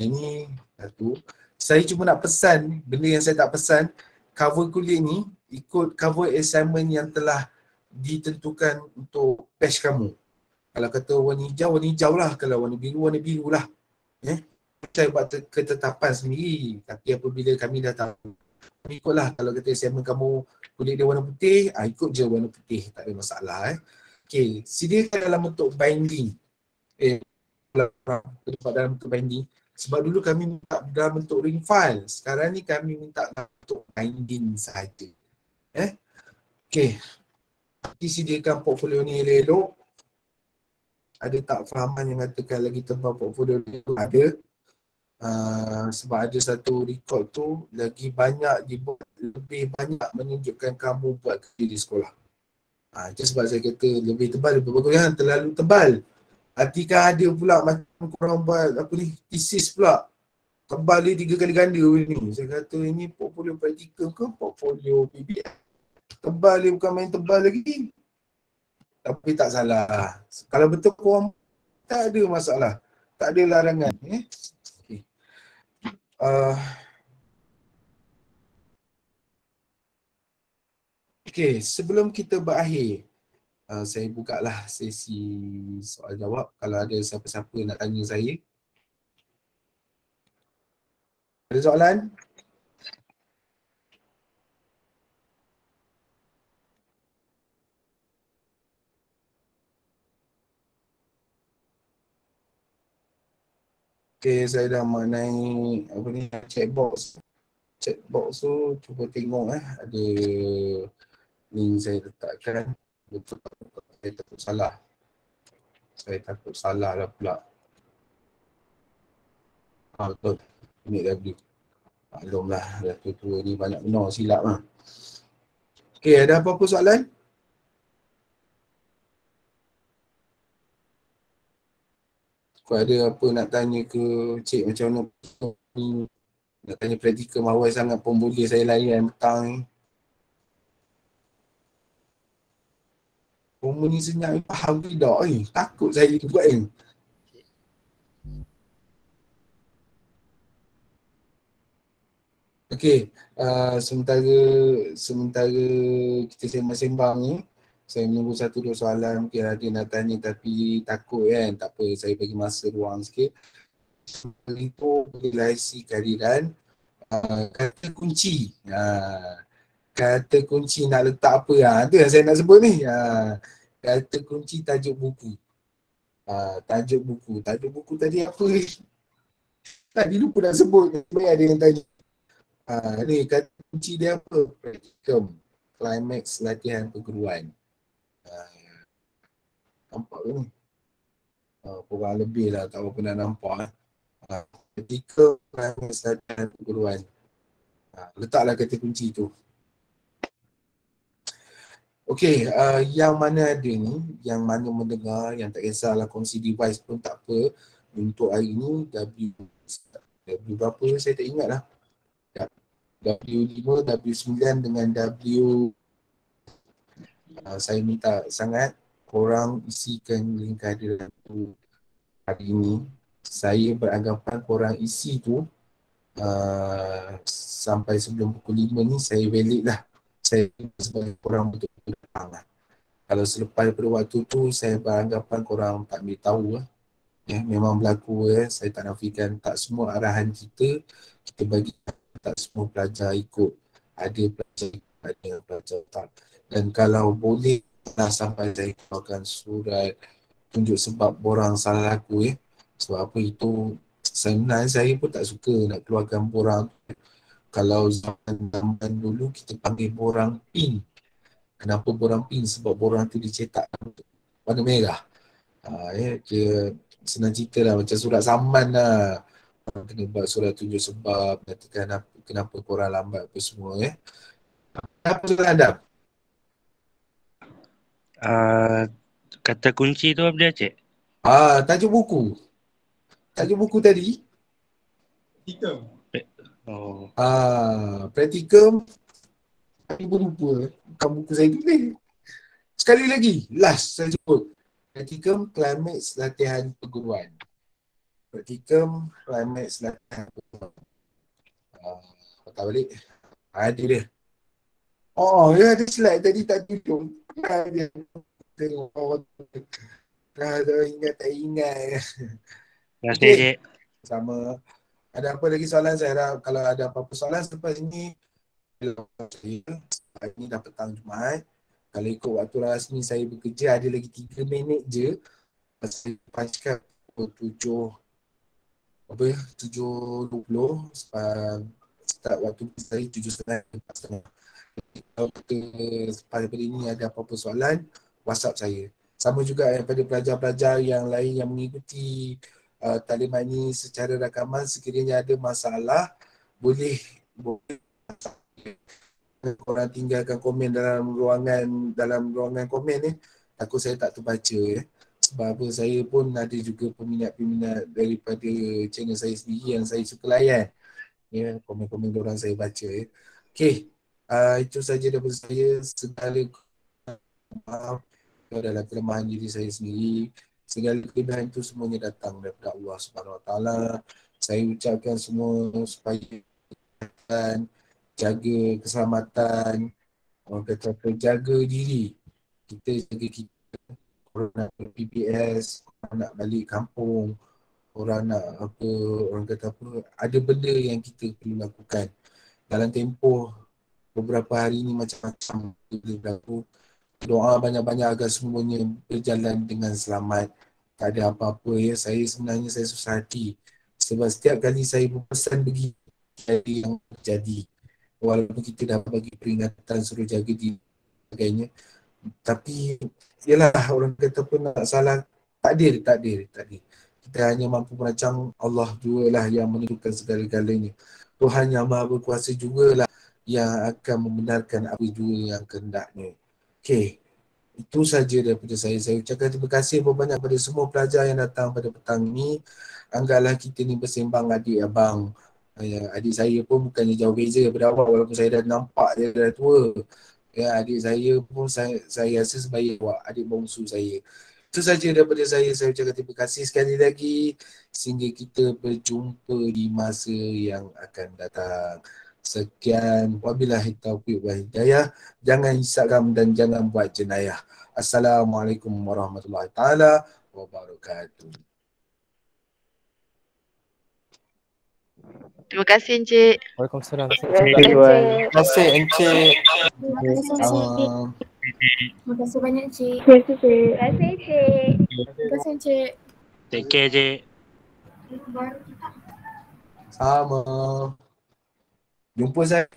Ini satu. Saya cuma nak pesan, benda yang saya tak pesan, cover kulit ni ikut cover assignment yang telah ditentukan untuk batch kamu. Kalau kata warna hijau lah. Kalau warna biru lah. Saya buat ketetapan sendiri. Tapi apabila kami dah tahu, ikutlah. Kalau kata assignment kamu kulit dia warna putih, ikut je warna putih. Tak ada masalah. Okay, sediakan dalam bentuk binding. Dalam bentuk binding. Sebab dulu kami minta dalam bentuk ring file. Sekarang ni kami minta dalam bentuk binding sahaja. Okay. Nanti sediakan portfolio ni elok-elok. Ada tak fahaman yang katakan lagi tebal portfolio tu? Ada. Sebab ada satu record tu lagi banyak dibuat, lebih banyak menunjukkan kamu buat kerja di sekolah. Itu sebab saya kata lebih tebal, lebih bagus. Jangan terlalu tebal. Artikan ada pula macam korang buat apa ni, thesis pula. Tebal dia 3 kali ganda ni. Saya kata ini portfolio praktikal ke portfolio PBS? Tebal dia bukan main tebal lagi. Tapi tak salah. Kalau betul korang tak ada masalah. Tak ada larangan. Okay, sebelum kita berakhir, saya buka lah sesi soal jawab. Kalau ada siapa-siapa nak tanya saya. Ada soalan? Okay, saya dah mengenai apa ni, checkbox. Checkbox tu cuba tengok ada link saya letakkan. Betul tak? Saya takut salah. Saya takut salah lah pula. Betul. Ini W. Maklumlah, dah tua-tua ni banyak benar silap lah. Okay, ada apa-apa soalan? Kau ada apa nak tanya ke cik macam mana ni? Nak tanya praktikal mawai sangat pun boleh saya layan petang ni. Rumah ni senyap ni faham tidak ni? Takut saya buat ni. Okey, sementara kita sembang-sembang ni, saya menunggu satu dua soalan. Mungkin ada nak tanya tapi takut kan. Tak apa, saya bagi masa ruang sikit. Itu bolehlah isi kehadiran. Kata kunci. Kata kunci nak letak apa? Itu yang saya nak sebut ni. Kata kunci tajuk buku. Tajuk buku tadi apa ni? Tadi lupa nak sebut. Sebenarnya ada yang tanya. Ni kata kunci dia apa? Practicum. Climax latihan perguruan. Nampak ke ni? Kurang lebih lah. Tak apa nak nampak. Practicum climax latihan perguruan. Letaklah kata kunci tu. Okey, yang mana ada ni, yang mana mendengar, yang tak kisahlah kongsi device pun tak apa. Untuk hari ni, W berapa saya tak ingat lah. W5, W9 dengan W. Saya minta sangat korang isikan link kehadiran tu hari ni. Saya beranggapan korang isi tu sampai sebelum pukul 5 ni saya valid lah. Saya sebagai korang betul-betul datang lah. Kalau selepas daripada waktu tu, saya beranggapan korang tak boleh tahu lah. Memang berlaku saya tak nafikan tak semua arahan kita bagi tak semua pelajar ikut. Ada pelajar tak. Dan kalau boleh nak sampai saya keluarkan surat tunjuk sebab borang salah laku sebab apa itu sebenarnya saya pun tak suka nak keluarkan borang. Kalau zaman dulu kita panggil borang pin. Kenapa borang pin? Sebab borang tu dicetak warna merah. Dia senang cerita lah macam surat saman lah. Kena buat surat tunjuk sebab katakan kenapa korang lambat apa semua Apa soalan anda? Kata kunci tu apa dia, cik? Tajuk buku. Tajuk buku tadi. Practicum. Oh. Practicum. Tapi pun lupa. Bukan buku saya tulis. Sekali lagi. Last saya sebut. Practicum Climax Latihan Perguruan. Practicum Climax Latihan Perguruan. patah balik. Ada dia. Oh, ya ada slide tadi tak tidur. Dia tengok orang tu. Tak ingat, tak ingat. Terima kasih, Okey, Cik. sama. Ada apa lagi soalan? Saya harap kalau ada apa-apa soalan selepas ini, hari ini dah petang Jumaat. Kalau ikut waktu rasmi saya bekerja ada lagi 3 minit je. Pasal pasca pukul 7 apa ya, 7.20 start waktu saya 7.30. Kalau kita pada ini ada apa-apa soalan, WhatsApp saya. Sama juga daripada pelajar-pelajar yang lain yang mengikuti taklimat ini secara rakaman, sekiranya ada masalah, boleh korang tinggalkan komen dalam ruangan komen ni. Takut saya tak terbaca ya. Sebab apa, saya pun ada juga peminat-peminat daripada channel saya sendiri yang saya suka layan. Ya, komen-komen orang saya baca ya. Okey, itu saja daripada saya. Segala maaf adalah kelemahan diri saya sendiri. Segala kelebihan itu semuanya datang daripada Allah Subhanahu Wa Taala. Saya ucapkan semua supaya jaga keselamatan, orang kata apa, jaga diri. Kita jaga kita, orang nak PBS, orang nak balik kampung, orang nak apa, orang kata apa, ada benda yang kita perlu lakukan. Dalam tempoh beberapa hari ni macam-macam benda berlaku. Doa banyak-banyak agar semuanya berjalan dengan selamat. Tak ada apa-apa ya. Saya susah hati. Sebab setiap kali saya berpesan begitu, ada yang terjadi. Walaupun kita dah bagi peringatan suruh jaga diri dan sebagainya. Tapi, yalah, orang kata pun nak salah. Takdir. Kita hanya mampu merancang, Allah jugalah yang menentukan segala-galanya. Tuhan yang Maha Berkuasa jugalah yang akan membenarkan apa jua yang kehendaknya. Okey, itu saja daripada saya. Saya ucapkan terima kasih banyak kepada semua pelajar yang datang pada petang ini. Anggaplah kita ni bersembang adik abang. Adik saya pun bukannya jauh beza daripada awak, walaupun saya dah nampak dia dah tua. Ya, adik saya pun saya rasa sebaya awak, adik bongsu saya. Itu saja daripada saya. Saya ucapkan terima kasih sekali lagi. Sehingga kita berjumpa di masa yang akan datang. Sekian, wabillahi taufiq wal hidayah. Jangan Instagram dan jangan buat jenayah. Assalamualaikum warahmatullahi taala wabarakatuh. Terima kasih Encik. Waalaikumsalam. Terima kasih Encik. Terima kasih Encik. Terima kasih banyak Encik. Terima kasih Encik. Terima kasih Encik. Take care, Cik. Sama. Jumpa saya.